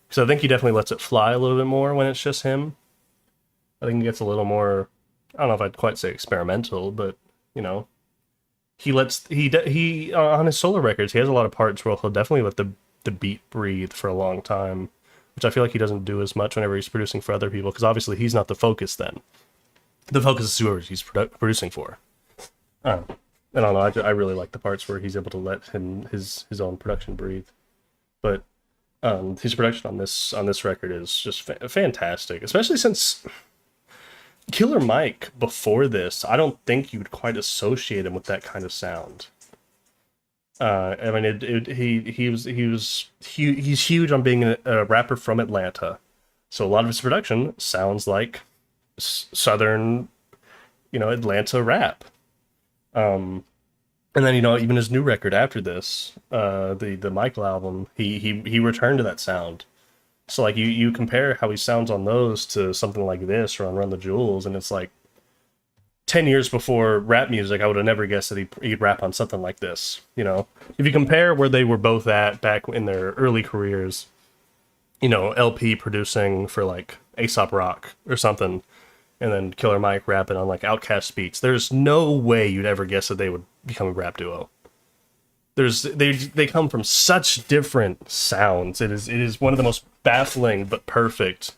because I think he definitely lets it fly a little bit more when it's just him. I think he gets a little more, I don't know if I'd quite say experimental, but you know, he on his solo records he has a lot of parts where he'll definitely let the beat breathe for a long time, which I feel like he doesn't do as much whenever he's producing for other people, because obviously he's not the focus then. The focus is whoever he's producing for. I don't know. I really like the parts where he's able to let his own production breathe. But his production on this record is just fantastic, especially since Killer Mike before this, I don't think you'd quite associate him with that kind of sound. I mean, he's huge on being a rapper from Atlanta, so a lot of his production sounds like southern, Atlanta rap. And then even his new record after this, the Mikal album, he returned to that sound. So like you compare how he sounds on those to something like this or on Run the Jewels, and it's like 10 years before rap music, I would have never guessed that he'd rap on something like this. If you compare where they were both at back in their early careers, LP producing for like Aesop Rock or something, and then Killer Mike rapping on like Outkast beats, there's no way you'd ever guess that they would become a rap duo. They come from such different sounds. It is one of the most baffling but perfect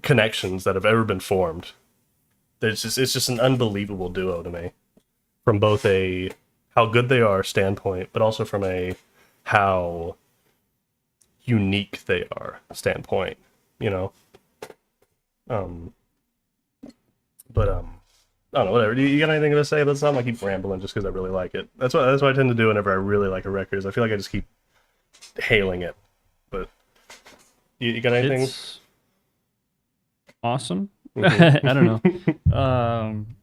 connections that have ever been formed. It's just an unbelievable duo to me, from both a how good they are standpoint, but also from a how unique they are standpoint. But I don't know, whatever. You got anything to say about something? I keep rambling just because I really like it. That's what I tend to do whenever I really like a record. Is I feel like I just keep hailing it. But you got anything? It's awesome. I don't know.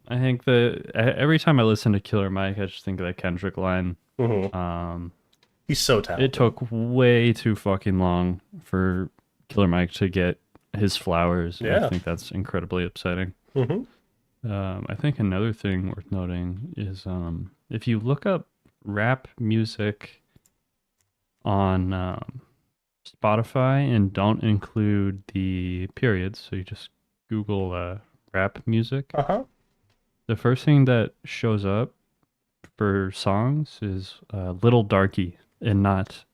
I think every time I listen to Killer Mike, I just think of that Kendrick line. He's so talented. It took way too fucking long for Killer Mike to get his flowers. Yeah. I think that's incredibly upsetting. I think another thing worth noting is if you look up rap music on Spotify and don't include the periods, so you just Google rap music, the first thing that shows up for songs is Little Darky, and not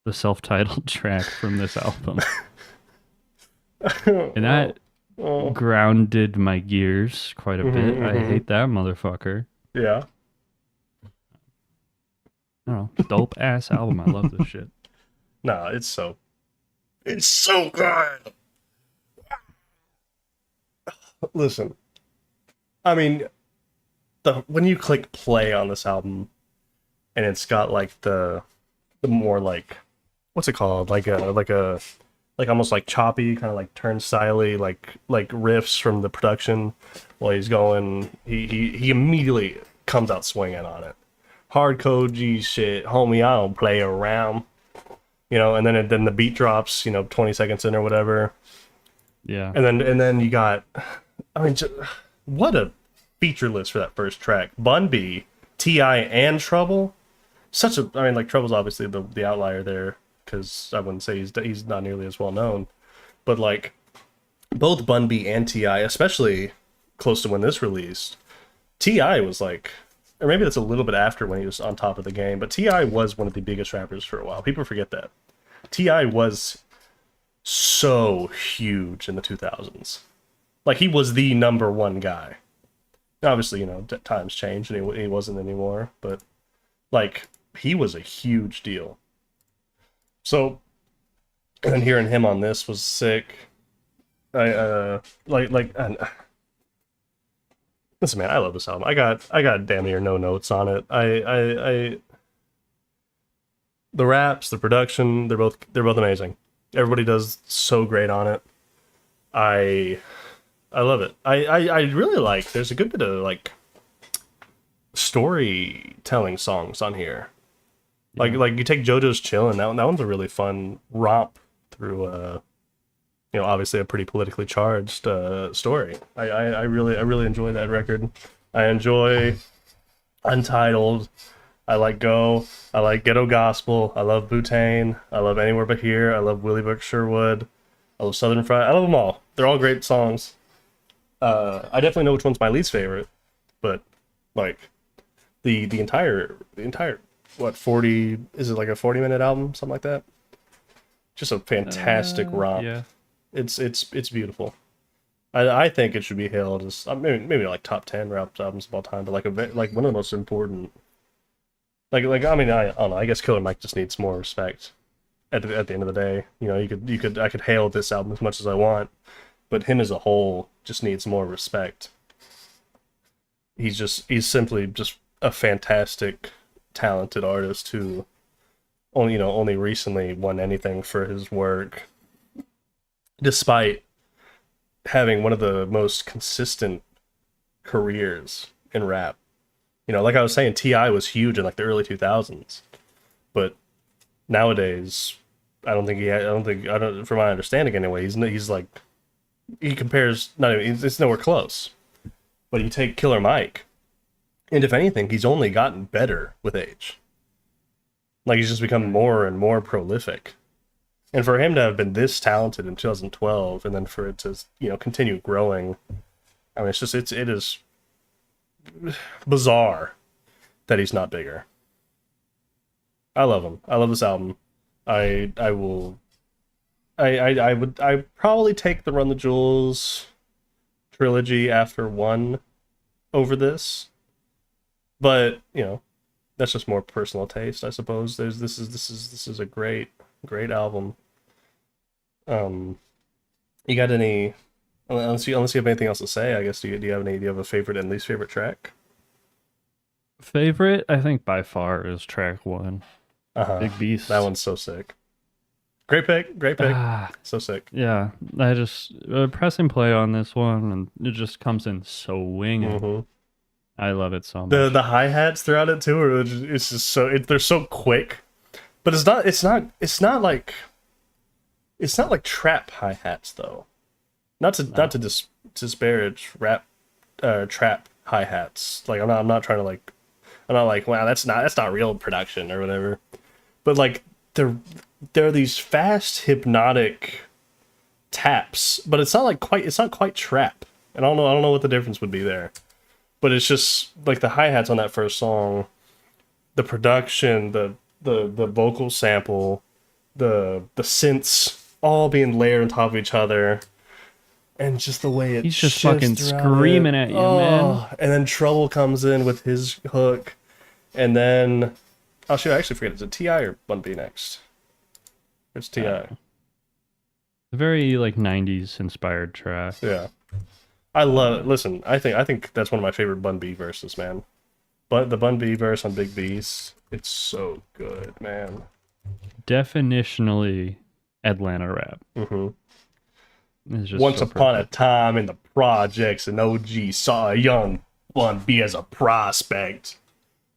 the self-titled track from this album. And that grounded my gears quite a bit. I hate that motherfucker. Yeah. I don't know. Dope ass album. I love this shit. Nah, it's so good. Listen, I mean, when you click play on this album, and it's got like the more like, what's it called? Like almost like choppy, kind of like turnstile-y, like riffs from the production while he's going. He immediately comes out swinging on it. Hardcore G shit, homie. I don't play around. And then the beat drops. 20 seconds in or whatever. Yeah. And then you got, I mean, what a feature list for that first track. Bun B, T.I. and Trouble. Trouble's obviously the outlier there, because I wouldn't say he's not nearly as well known. But like both Bun B and T.I., especially close to when this released, T.I. was like, or maybe that's a little bit after when he was on top of the game, but T.I. was one of the biggest rappers for a while. People forget that. T.I. was so huge in the 2000s. Like, he was the number one guy. Obviously, times changed and he wasn't anymore, but like, he was a huge deal. So And then hearing him on this was sick. I and listen, man, I love this album. I got damn near no notes on it. The raps, the production, they're both amazing. Everybody does so great on it. I love it. I really like. There's a good bit of like storytelling songs on here. Like you take JoJo's Chillin', that one's a really fun romp through obviously a pretty politically charged story. I really enjoy that record. I enjoy Untitled. I like Go. I like Ghetto Gospel. I love Butane. I love Anywhere But Here. I love Willie Buck Sherwood. I love Southern Fried. I love them all. They're all great songs. I definitely know which one's my least favorite, but like the entire what 40 is it like a 40-minute album, something like that? Just a fantastic romp. Yeah. It's beautiful. I think it should be hailed as maybe like top 10 rap albums of all time, but like one of the most important. Like I mean I don't know. I guess Killer Mike just needs more respect. At the end of the day, I could hail this album as much as I want, but him as a whole just needs more respect. He's simply just a fantastic, talented artist who only recently won anything for his work, despite having one of the most consistent careers in rap. Like I was saying, T.I. was huge in like the early 2000s, but nowadays, from my understanding anyway, he's like, he compares, it's nowhere close. But you take Killer Mike, and if anything, he's only gotten better with age. Like he's just become more and more prolific. And for him to have been this talented in 2012, and then for it to continue growing, I mean, it is bizarre that he's not bigger. I love him. I love this album. I would probably take the Run the Jewels trilogy after one over this, but that's just more personal taste, I suppose. This is a great album. You got any? Unless you have anything else to say, I guess. Do you have a favorite and least favorite track? Favorite, I think by far is track 1. Big Beast. That one's so sick. Great pick. So sick. Yeah, I just pressing play on this one, and it just comes in swinging. Mm-hmm. I love it so much. The hi-hats throughout it too, it's just so they're so quick, but it's not like trap hi-hats though. Not to disparage rap trap hi-hats. Like I'm not trying to like, I'm not like, wow, that's not real production or whatever. But like there are these fast hypnotic taps, but it's not quite trap. And I don't know what the difference would be there. But it's just like the hi-hats on that first song, the production, the vocal sample, the synths all being layered on top of each other. And just the way he's just fucking screaming at you, man. And then Trouble comes in with his hook. And then, I actually forget, is it T.I. or Bun B next? It's T.I. A very like 90s inspired track. Yeah. I love it. Listen, I think that's one of my favorite Bun B verses, man. But the Bun B verse on Big Beast, it's so good, man. Definitionally Atlanta rap. Mm-hmm. Once upon a time in the projects, an OG saw a young Bun B as a prospect.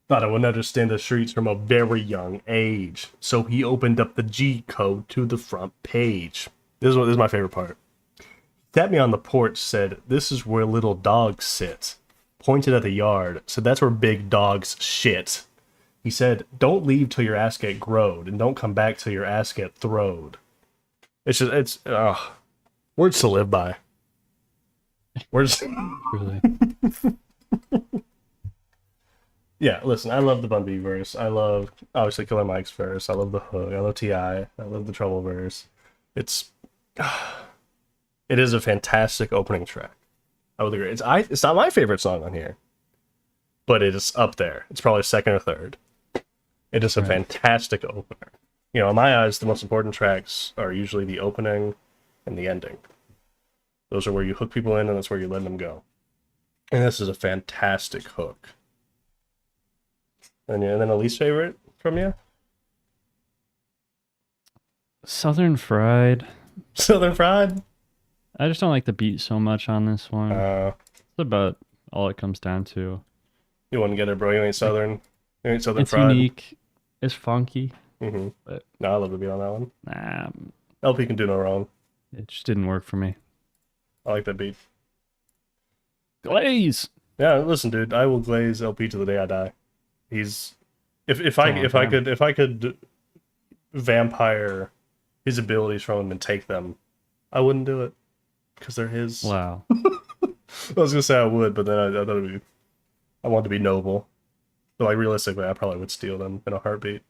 Thought I would understand the streets from a very young age. So he opened up the G code to the front page. This is my favorite part. Tapped me on the porch, said, "This is where little dogs sit." Pointed at the yard, said, "That's where big dogs shit." He said, "Don't leave till your ass get growed, and don't come back till your ass get throwed." It's words to live by. Words. Really. Yeah, listen, I love the Bun B verse. I love, obviously, Killer Mike's verse. I love the hook. I love T.I. I love the Trouble verse. It is a fantastic opening track. I would agree. It's not my favorite song on here, but it is up there. It's probably second or third. It is a fantastic opener. You know, in my eyes, the most important tracks are usually the opening and the ending. Those are where you hook people in, and that's where you let them go. And this is a fantastic hook. And then a least favorite from you? Southern Fried. Southern Fried? I just don't like the beat so much on this one. That's about all it comes down to. You wouldn't get it, bro. You ain't Southern. You ain't Southern It's Fried. unique. It's funky. Mm-hmm. But no, I love the beat on that one. nah, LP can do no wrong. it just didn't work for me. I like that beat. Glaze. Yeah, listen, dude. I will glaze LP to the day I die. He's if I could vampire his abilities from him and take them, I wouldn't do it because they're his. Wow. I was gonna say I would, but then I thought I wanted to be noble. But like realistically, I probably would steal them in a heartbeat.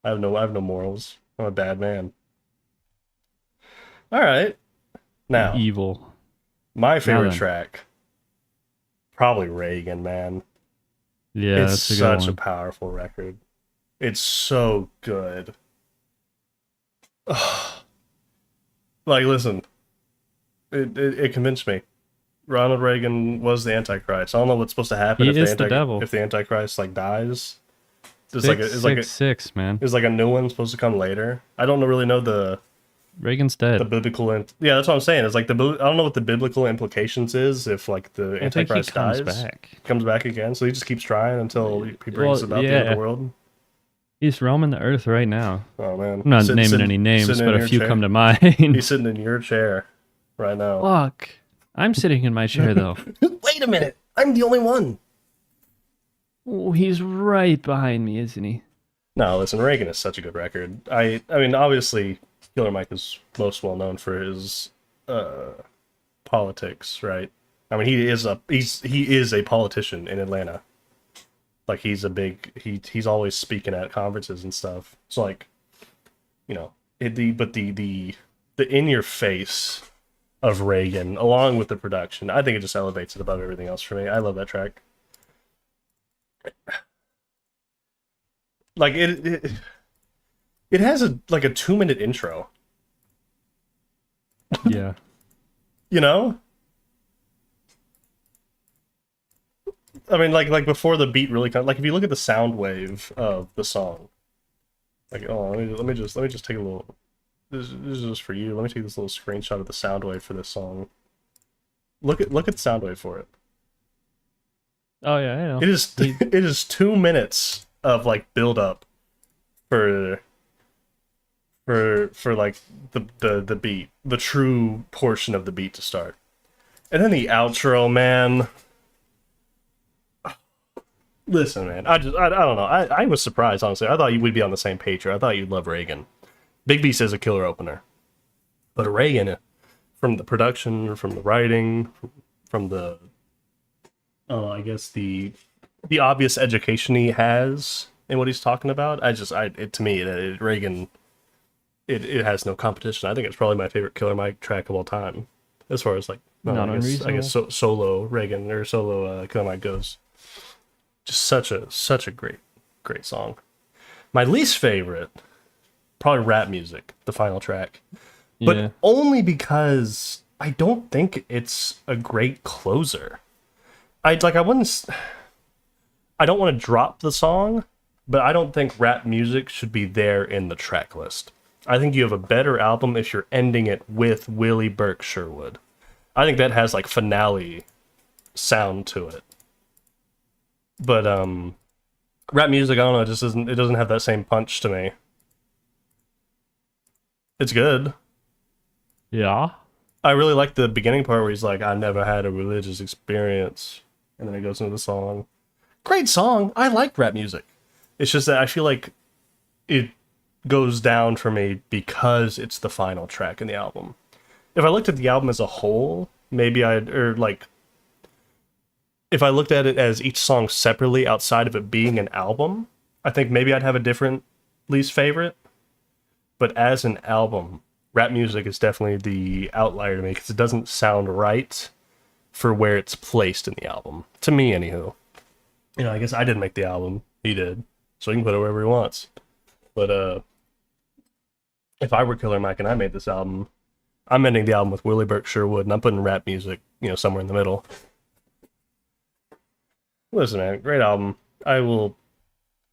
I have no morals. I'm a bad man. All right, now Evil. my favorite then. track, probably Reagan, man. Yeah, It's that's a good such one. a powerful record. It's so good. Like, listen, it convinced me. Ronald Reagan was the Antichrist. I don't know what's supposed to happen He is the devil. if the Antichrist like dies. It's like Six, man. is like a new one supposed to come later. I don't really know the Reagan's dead. biblical yeah, that's what I'm saying. It's like I don't know what the biblical implications is if like the I think he Antichrist comes dies, back. comes back again. So he just keeps trying until he brings about the end of the world. He's roaming the earth right now. Oh man, I'm not naming any names, sitting but in a your few chair. come to mind. He's sitting in your chair right now. Fuck. I'm sitting in my chair though. Wait a minute, I'm the only one. Oh, he's right behind me, isn't he? No, listen, Reagan is such a good record. I mean, obviously, Killer Mike is most well known for his politics, right? I mean, he is a politician in Atlanta. Like he's he's always speaking at conferences and stuff. So like, you know, the in your face of Reagan, along with the production, I think it just elevates it above everything else for me. I love that track. Like it has a 2-minute intro. Yeah. You know? I mean, like before the beat really comes. Like if you look at the sound wave of the song, like let me just take a little. This is just for you. Let me take this little screenshot of the sound wave for this song. Look at the sound wave for it. Oh yeah, I know. It is 2 minutes of like build up for like the beat, the true portion of the beat to start, and then the outro, man. Listen, man, I don't know. I was surprised, honestly. I thought you would be on the same page here. I thought you'd love Reagan. Big Beast is a killer opener, but Reagan, from the production, from the writing, from the I guess the obvious education he has in what he's talking about. To me, Reagan, it has no competition. I think it's probably my favorite Killer Mike track of all time, as far as like I guess solo Reagan or solo Killer Mike goes. Just such a great song. My least favorite, probably Rap Music, the final track, but only because I don't think it's a great closer. I don't want to drop the song, but I don't think Rap Music should be there in the track list. I think you have a better album if you're ending it with Willie Burke Sherwood. I think that has like finale sound to it. But Rap Music, I don't know, it doesn't have that same punch to me. It's good. Yeah. I really like the beginning part where he's like, I never had a religious experience. And then it goes into the song. Great song. I like Rap Music. It's just that I feel like it goes down for me because it's the final track in the album. If I looked at the album as a whole, if I looked at it as each song separately outside of it being an album, I think maybe I'd have a different least favorite. But as an album, Rap Music is definitely the outlier to me because it doesn't sound right for where it's placed in the album. To me, anywho. You know, I guess I didn't make the album. He did. So he can put it wherever he wants. But if I were Killer Mike and I made this album, I'm ending the album with Willie Burke Sherwood, and I'm putting rap music, somewhere in the middle. Listen, man, great album. I will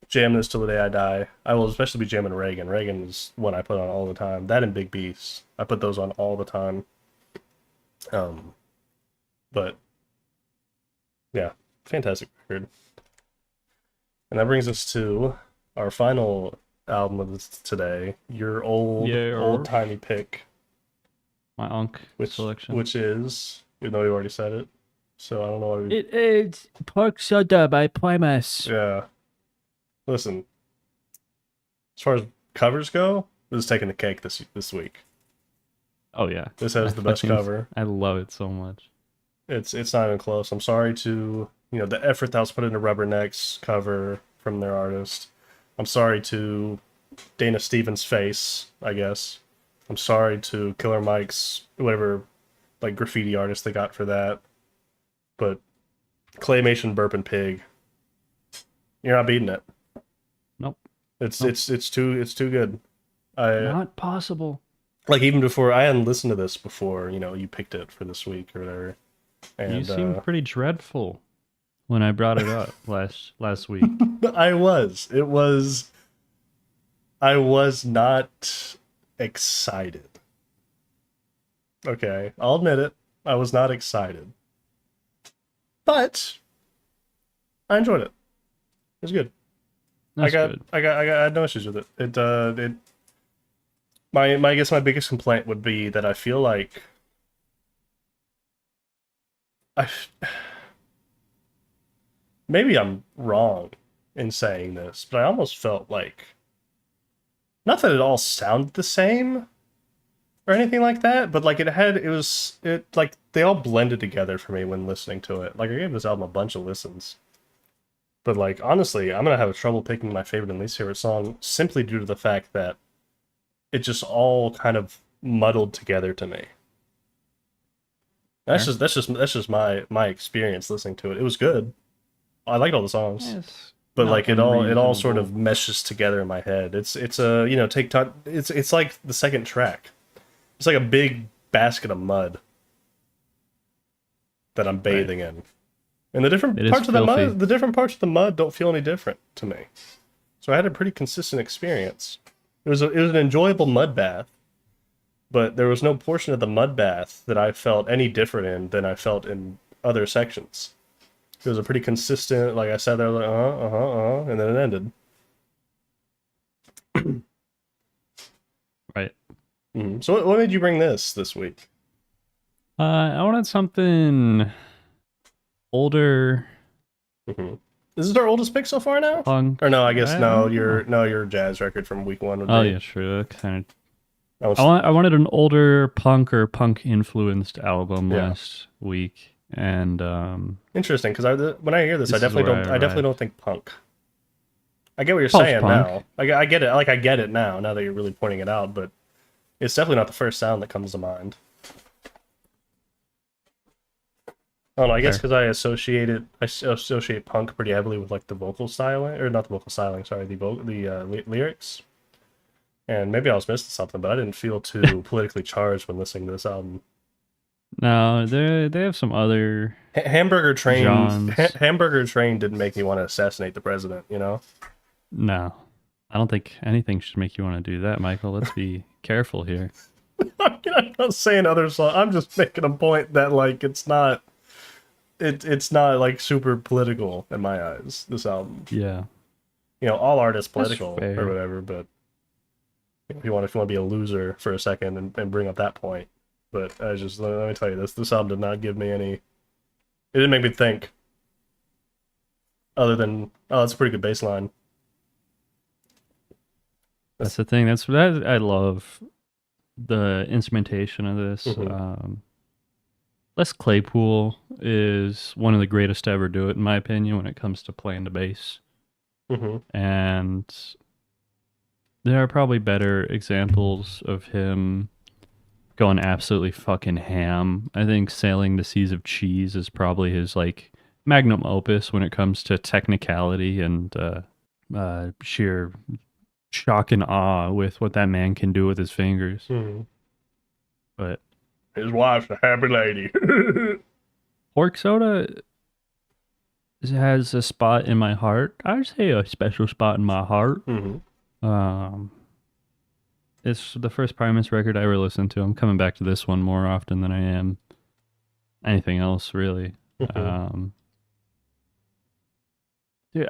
jam this till the day I die. I will especially be jamming Reagan. Reagan is one I put on all the time. That and Big Beast. I put those on all the time. But yeah, fantastic record. And that brings us to our final album of today. Your old timey pick. My Unk selection. Which is, even though we already said it. So I don't know why It is Pork Soda by Primus. Yeah. Listen, as far as covers go, this is taking the cake this week. Oh yeah, this has the best cover. I love it so much. It's not even close. I'm sorry to the effort that was put into Rubberneck's cover from their artist. I'm sorry to Dayna Stephens' face, I guess. I'm sorry to Killer Mike's whatever graffiti artist they got for that. But Claymation Burpin' Pig, you're not beating it. Nope. It's too good. Not possible. Even before, I hadn't listened to this before, you picked it for this week or whatever. And you seemed pretty dreadful when I brought it up last week. I was not excited. Okay, I'll admit it. I was not excited. But I enjoyed it. It was good. That's good. I had no issues with it. I guess my biggest complaint would be that I feel like maybe I'm wrong in saying this, but I almost felt like, not that it all sounded the same or anything like that, but they all blended together for me when listening to it. I gave this album a bunch of listens. But honestly, I'm gonna have trouble picking my favorite and least favorite song simply due to the fact that it just all kind of muddled together to me. That's just my experience listening to it. It was good. I liked all the songs. Yes. But it all sort of meshes together in my head. It's take time. It's like the second track. It's like a big basket of mud that I'm bathing in. And the different parts of the mud don't feel any different to me. So I had a pretty consistent experience. It was an enjoyable mud bath, but there was no portion of the mud bath that I felt any different in than I felt in other sections. It was a pretty consistent, I sat there and then it ended. Right. Mm-hmm. So what made you bring this week? I wanted something older. Mm-hmm. Is this our oldest pick so far now? Punk. Or no, I guess your jazz record from week 1 would be. Oh yeah, sure. Kind of. I wanted an older punk or punk influenced album last week, and interesting, because when I hear this I definitely don't think punk. I get what you're saying now. I get it. I get it now that you're really pointing it out, but it's definitely not the first sound that comes to mind. I don't know, I guess because I associate punk pretty heavily with the vocal styling, or not the vocal styling, sorry, the lyrics. And maybe I was missing something, but I didn't feel too politically charged when listening to this album. No, they have some other Hamburger Train. genres. Hamburger Train didn't make me want to assassinate the president, No, I don't think anything should make you want to do that, Michael. Let's be careful here. I'm not saying other songs. I'm just making a point that it's not. It's not super political in my eyes. This album. Yeah. All art is political That's fair. or whatever, but if you want to be a loser for a second and bring up that point. But let me tell you this album did not give me any. It didn't make me think. Other than, that's a pretty good bass line. That's the thing. That's what I love. The instrumentation of this. Mm-hmm. Les Claypool is one of the greatest to ever do it, in my opinion, when it comes to playing the bass. Mm-hmm. And there are probably better examples of him going absolutely fucking ham. I think Sailing the Seas of Cheese is probably his magnum opus when it comes to technicality and sheer shock and awe with what that man can do with his fingers. But his wife's a happy lady. Pork Soda has a spot in my heart. I'd say a special spot in my heart. It's the first Primus record I ever listened to. I'm coming back to this one more often than I am anything else, really. Dude,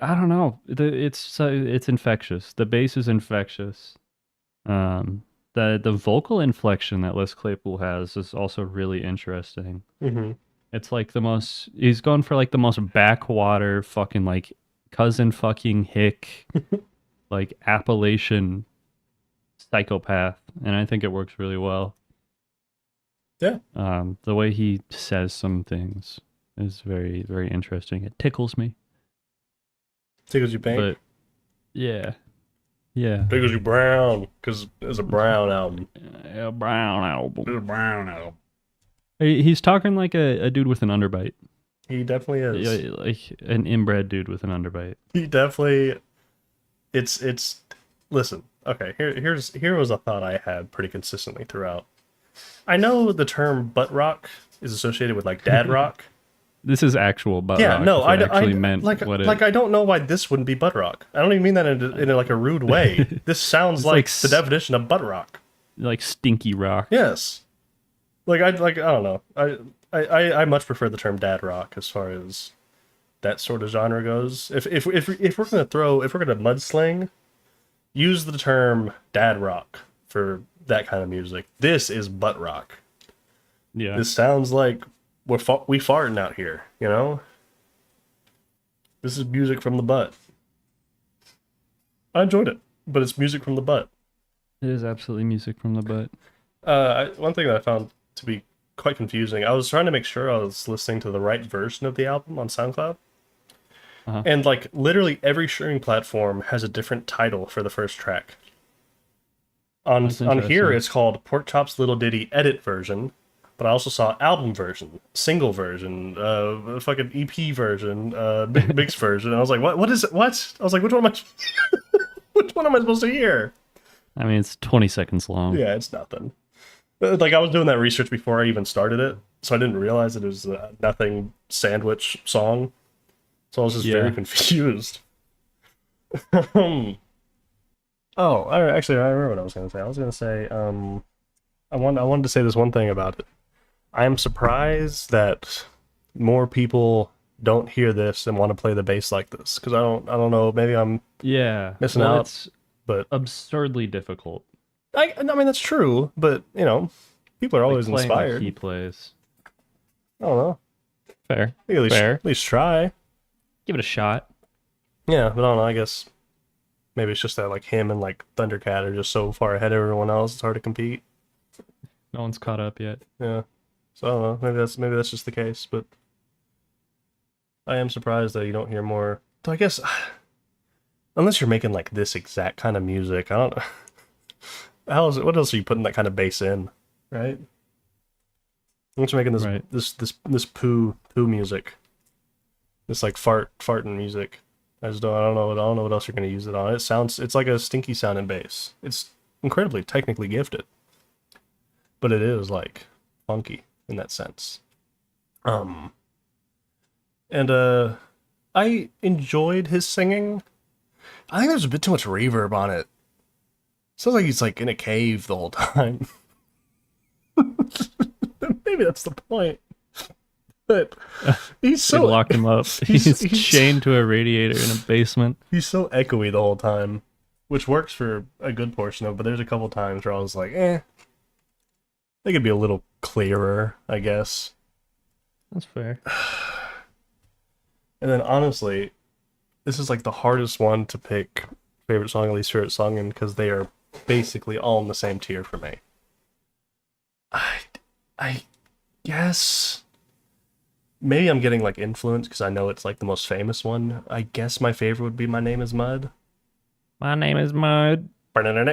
I don't know. It's infectious. The bass is infectious. The vocal inflection that Les Claypool has is also really interesting. It's like he's going for like the most backwater fucking like cousin fucking hick, like Appalachian psychopath, and I think it works really well. Yeah. The way he says some things is very, very interesting. It tickles me. Tickles you pink? But yeah. Tickles you brown, because it's a brown album. A brown album. It's a brown album. He's talking like a dude with an underbite. He definitely is. Yeah, like an inbred dude with an underbite. He definitely. It's. Listen. Okay. Here was a thought I had pretty consistently throughout. I know the term butt rock is associated with like dad rock. This is actual butt rock. Yeah, no, I actually meant like what it. Like I don't know why this wouldn't be butt rock. I don't even mean that in like a rude way. This sounds like the definition of butt rock. Like stinky rock. Yes. I don't know. I much prefer the term dad rock as far as that sort of genre goes. If we're gonna mudsling, use the term dad rock for that kind of music. This is butt rock. Yeah. This sounds like we farting out here, you know? This is music from the butt. I enjoyed it, but it's music from the butt. It is absolutely music from the butt. One thing that I found to be quite confusing, I was trying to make sure I was listening to the right version of the album on SoundCloud. And like literally every streaming platform has a different title for the first track. On here, it's called Pork Chop's Little Ditty Edit Version, but I also saw album version, single version, fucking EP version, mix version. And I was like, what is it? What? I was like, which one am I supposed to hear? I mean, it's 20 seconds long. Yeah, it's nothing. Like I was doing that research before I even started it, so I didn't realize it was a nothing sandwich song. So I was just very confused. Actually, I remember what I was going to say. I was going to say, I wanted to say this one thing about it. I am surprised that more people don't hear this and want to play the bass like this, because I don't know. Maybe I'm missing out. It's but absurdly difficult. I mean that's true, but you know, people are always like inspired. Like he plays. I don't know. Fair. At least try. Give it a shot. Yeah, but I don't know. I guess maybe it's just that like him and like Thundercat are just so far ahead of everyone else. It's hard to compete. No one's caught up yet. Yeah. So I don't know. Maybe that's just the case. But I am surprised that you don't hear more. So I guess unless you're making like this exact kind of music, I don't know. What else are you putting that kind of bass in, right? Unless you're making this poo music, this like farting music. I don't know what else you're gonna use it on. It's like a stinky sounding bass. It's incredibly technically gifted, but it is like funky in that sense. And I enjoyed his singing. I think there's a bit too much reverb on it. Sounds like he's like in a cave the whole time. Maybe that's the point. But he's so they locked him up. He's chained to a radiator in a basement. He's so echoey the whole time, which works for a good portion of it, but there's a couple times where I was like, they could be a little clearer, I guess. That's fair. And then honestly, this is like the hardest one to pick favorite song, least favorite song, in, because they are basically all in the same tier for me. I guess maybe I'm getting like influenced because I know it's like the most famous one. I guess my favorite would be My Name Is Mud. My Name Is Mud. But I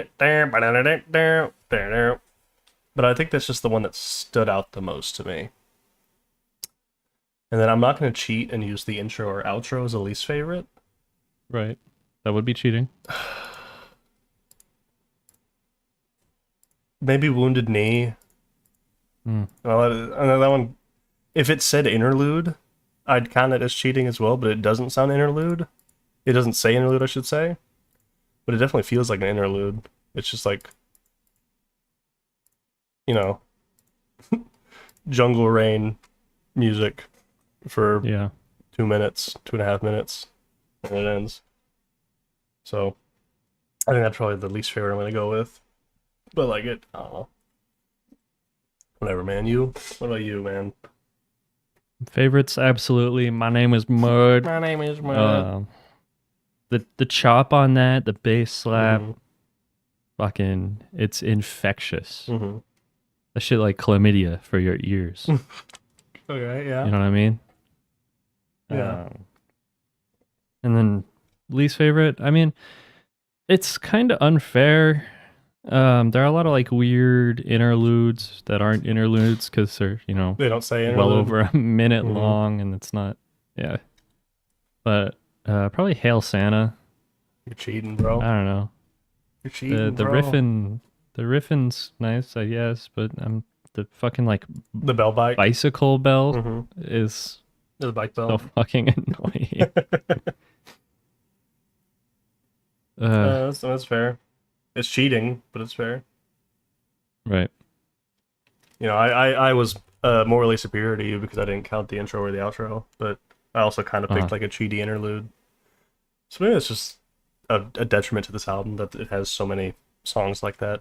think that's just the one that stood out the most to me. And then I'm not going to cheat and use the intro or outro as a least favorite. Right. That would be cheating. maybe Wounded Knee. Mm. Well, that one, if it said interlude, I'd count it as cheating as well, but it doesn't sound interlude. It doesn't say interlude, I should say. But it definitely feels like an interlude. It's just like, you know, jungle rain music for 2 minutes, 2.5 minutes, and it ends. So, I think that's probably the least favorite I'm going to go with. But like it, I don't know. Whatever, man. You? What about you, man? Favorites, absolutely. My Name is Mud. My name is Mud. The chop on that, the bass slap, fucking, it's infectious. Mm-hmm. That shit like chlamydia for your ears. Okay, yeah. You know what I mean? Yeah. And then least favorite, I mean, it's kind of unfair. There are a lot of like weird interludes that aren't interludes because they're, you know, They don't say interlude. well over a minute long, and it's not, But probably Hail Santa. You're cheating, bro. I don't know. You're cheating, The bro. the riffing's nice, I guess, but the fucking like The bell bike. bicycle bell is The bike so bell. fucking annoying. That's fair. It's cheating, but it's fair. Right. You know, I was morally superior to you because I didn't count the intro or the outro, but I also kind of picked like a cheaty interlude. So maybe it's just a detriment to this album that it has so many songs like that.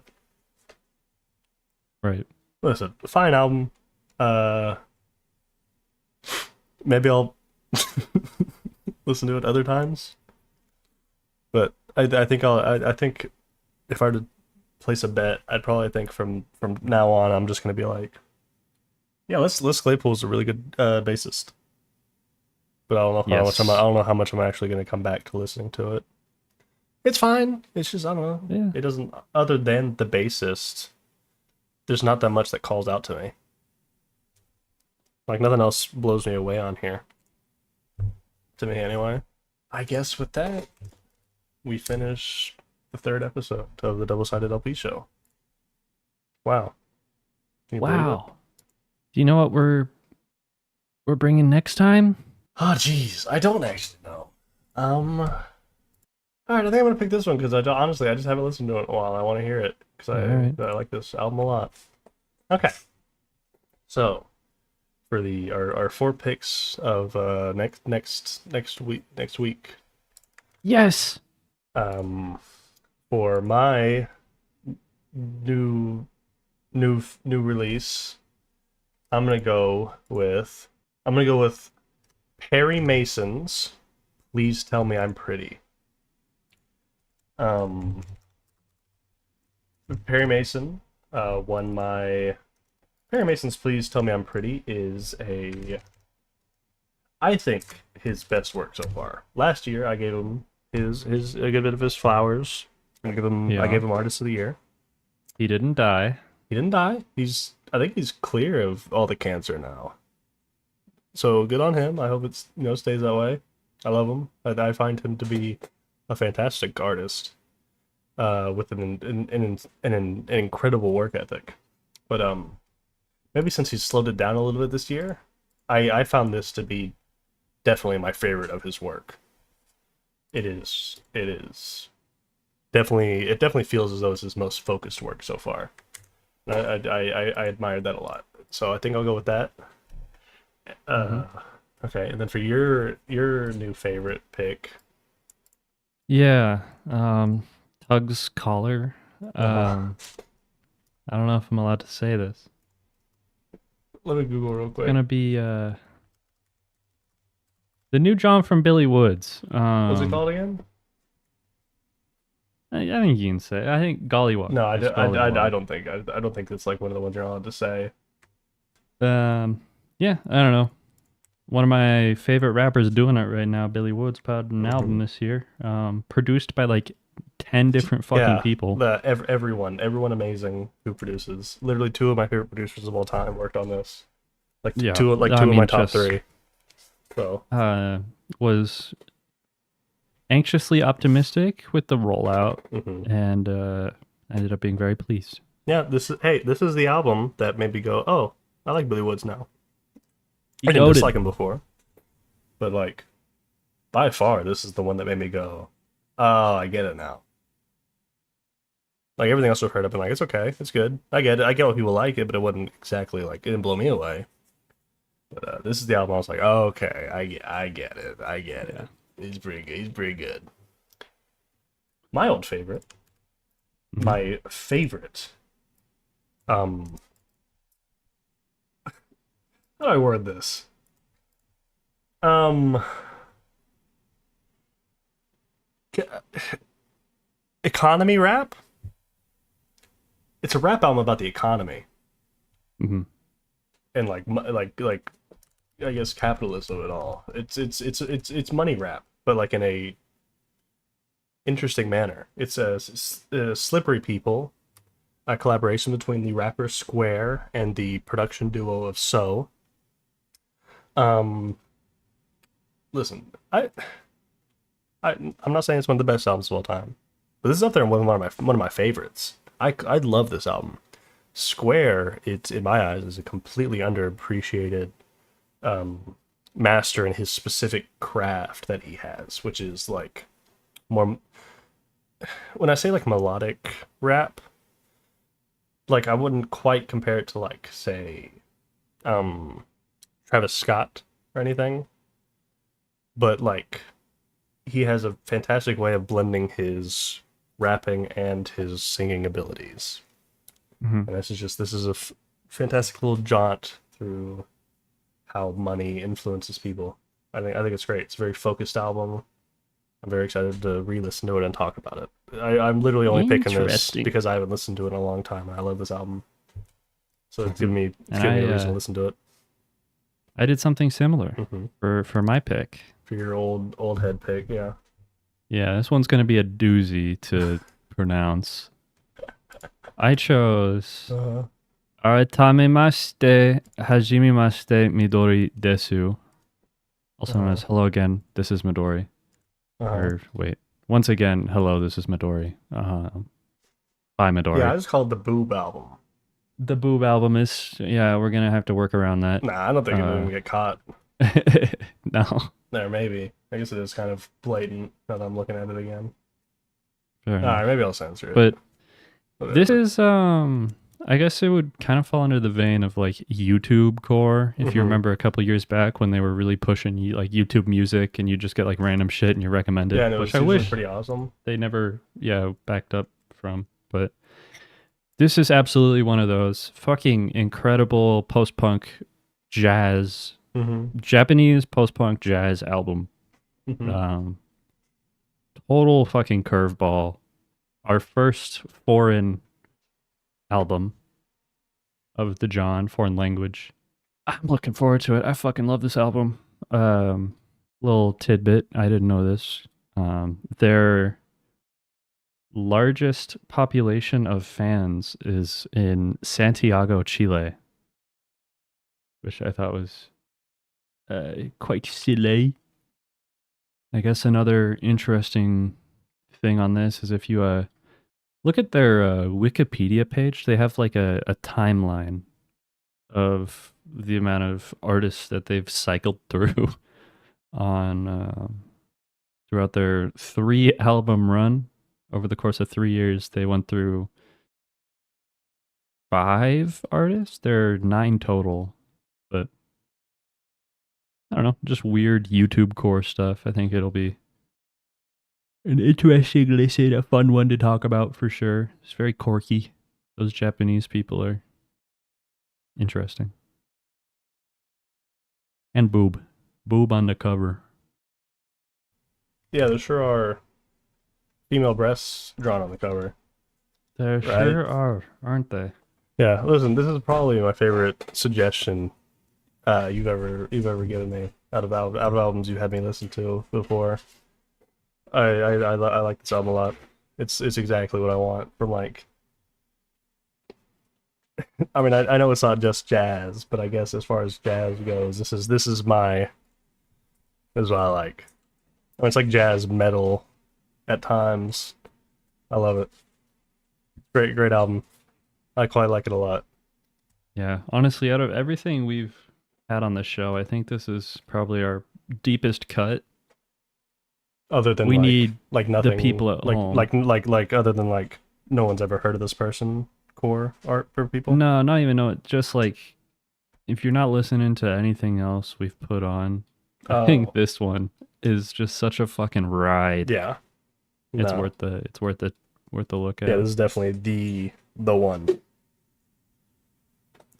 Right. Well, it's a fine album. Maybe I'll listen to it other times. But I think I think if I were to place a bet, I'd probably think from now on I'm just gonna be like, yeah, Les Claypool's a really good bassist. But I don't know how much I don't know how much I'm actually gonna come back to listening to it. It's fine. It's just I don't know. Yeah. It doesn't, other than the bassist, there's not that much that calls out to me. Like nothing else blows me away on here. To me anyway. I guess with that, we finish the third episode of the Double-Sided LP show. Wow. Can you believe it? Wow. Do you know what we're bringing next time? Oh, jeez. I don't actually know. Alright, I think I'm going to pick this one because honestly, I just haven't listened to it in a while. I want to hear it because I like this album a lot. Okay. So, for our 4 picks of next week. Yes. For my new release, I'm gonna go with Perry Mason's "Please Tell Me I'm Pretty." Perry Mason Perry Mason's "Please Tell Me I'm Pretty" is I think his best work so far. Last year I gave him his a good bit of his flowers. I gave him Artist of the Year. He didn't die. He didn't die. I think he's clear of all the cancer now. So good on him. I hope it's stays that way. I love him. I find him to be a fantastic artist, with an incredible work ethic. But maybe since he's slowed it down a little bit this year, I found this to be definitely my favorite of his work. It is definitely feels as though it's his most focused work so far. I admired that a lot. So I think I'll go with that. Okay, and then for your new favorite pick. Yeah. Tug's Collar. I don't know if I'm allowed to say this. Let me Google real quick. It's gonna be the new John from Billy Woods. What's it called again? I think you can say. I think Gollywog. No, I It's don't think. I don't think it's like one of the ones you're allowed to say. Yeah, I don't know. One of my favorite rappers doing it right now, Billy Woods, put out an album this year. Produced by like 10 different fucking people. Everyone amazing who produces. Literally 2 of my favorite producers of all time worked on this. Like two of my top 3. So was anxiously optimistic with the rollout, and ended up being very pleased. Yeah, this is the album that made me go, oh, I like Billy Woods now. You I didn't goated. dislike him before, but like by far, this is the one that made me go, oh, I get it now. Like everything else I've heard, I've been like, it's okay, it's good, I get it, I get why people like it, but it wasn't exactly like it didn't blow me away. But this is the album I was like, oh, okay, I get it, I get it. He's pretty good. He's pretty good. My old favorite, my favorite. How do I word this? Economy rap. It's a rap album about the economy Mm-hmm. and like I guess capitalism and all. It's money rap, but like in a interesting manner. It's a Slippery People, a collaboration between the rapper Square and the production duo of So. Listen, I'm not saying it's one of the best albums of all time, but this is up there one of my favorites. I love this album. Square, it's in my eyes, is a completely underappreciated master in his specific craft that he has, which is like more. When I say like melodic rap, like I wouldn't quite compare it to like say, Travis Scott or anything, but like he has a fantastic way of blending his rapping and his singing abilities. Mm-hmm. And this is a fantastic little jaunt through how money influences people. I think it's great. It's a very focused album. I'm very excited to re-listen to it and talk about it. I'm literally only picking this Interesting. because I haven't listened to it in a long time. And I love this album, so it's giving me a reason to listen to it. I did something similar Mm-hmm. for my pick. For your old head pick, yeah. Yeah, this one's gonna be a doozy to pronounce. I chose Aratamemashite Hajimemashite Midori Desu. Also known as Hello Again, This is Midori. Or wait, once again, hello, this is Midori. By Midori. Yeah, I just called it the Boob album. The Boob album is, yeah, we're gonna have to work around that. Nah, I don't think it'll even get caught. No. There, maybe. I guess it is kind of blatant now that I'm looking at it again. Fair enough. Alright, maybe I'll censor it. But this is, I guess it would kind of fall under the vein of like YouTube core. If you remember a couple years back when they were really pushing like YouTube music and you just get like random shit and you recommend it, yeah, no, which it's I wish pretty awesome. they never, backed up from. But this is absolutely one of those fucking incredible post-punk jazz, Japanese post-punk jazz album. Total fucking curveball. Our first foreign album of the John, foreign language. I'm looking forward to it. I fucking love this album. Little tidbit, I didn't know this. Their largest population of fans is in Santiago, Chile, which I thought was quite silly. I guess another interesting thing on this is if you look at their Wikipedia page, they have like a timeline of the amount of artists that they've cycled through on throughout their 3-album run. Over the course of 3 years, they went through 5 artists. There are 9 total, but I don't know, just weird YouTube core stuff. I think it'll be an interesting listen, a fun one to talk about for sure. It's very quirky. Those Japanese people are interesting. And boob. Boob on the cover. Yeah, there sure are female breasts drawn on the cover. There sure are, aren't they? Yeah, listen, this is probably my favorite suggestion you've ever given me out of albums you had me listen to before. I like this album a lot. It's exactly what I want from like. I mean, I know it's not just jazz, but I guess as far as jazz goes, this is what I like. I mean, it's like jazz metal at times. I love it. Great album. I quite like it a lot. Yeah, honestly, out of everything we've had on the show, I think this is probably our deepest cut. Other than We like, need like nothing, the people at like, home. like other than like no one's ever heard of this person core art for people. No, not even know it. Just like if you're not listening to anything else we've put on, I think this one is just such a fucking ride. Yeah, It's No. worth the look at. Yeah, this is definitely the one.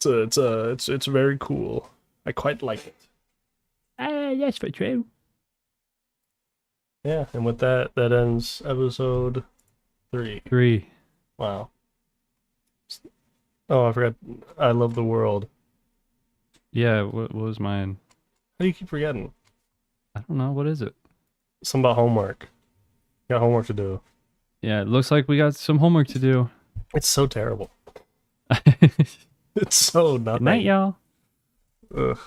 It's very cool. I quite like it. That's for true. Yeah, and with that ends episode 3. 3. Wow. Oh, I forgot. I love the world. Yeah, what was mine? How do you keep forgetting? I don't know. What is it? Something about homework. Got homework to do. Yeah, it looks like we got some homework to do. It's so terrible. Good It's so nothing. night, y'all. Ugh.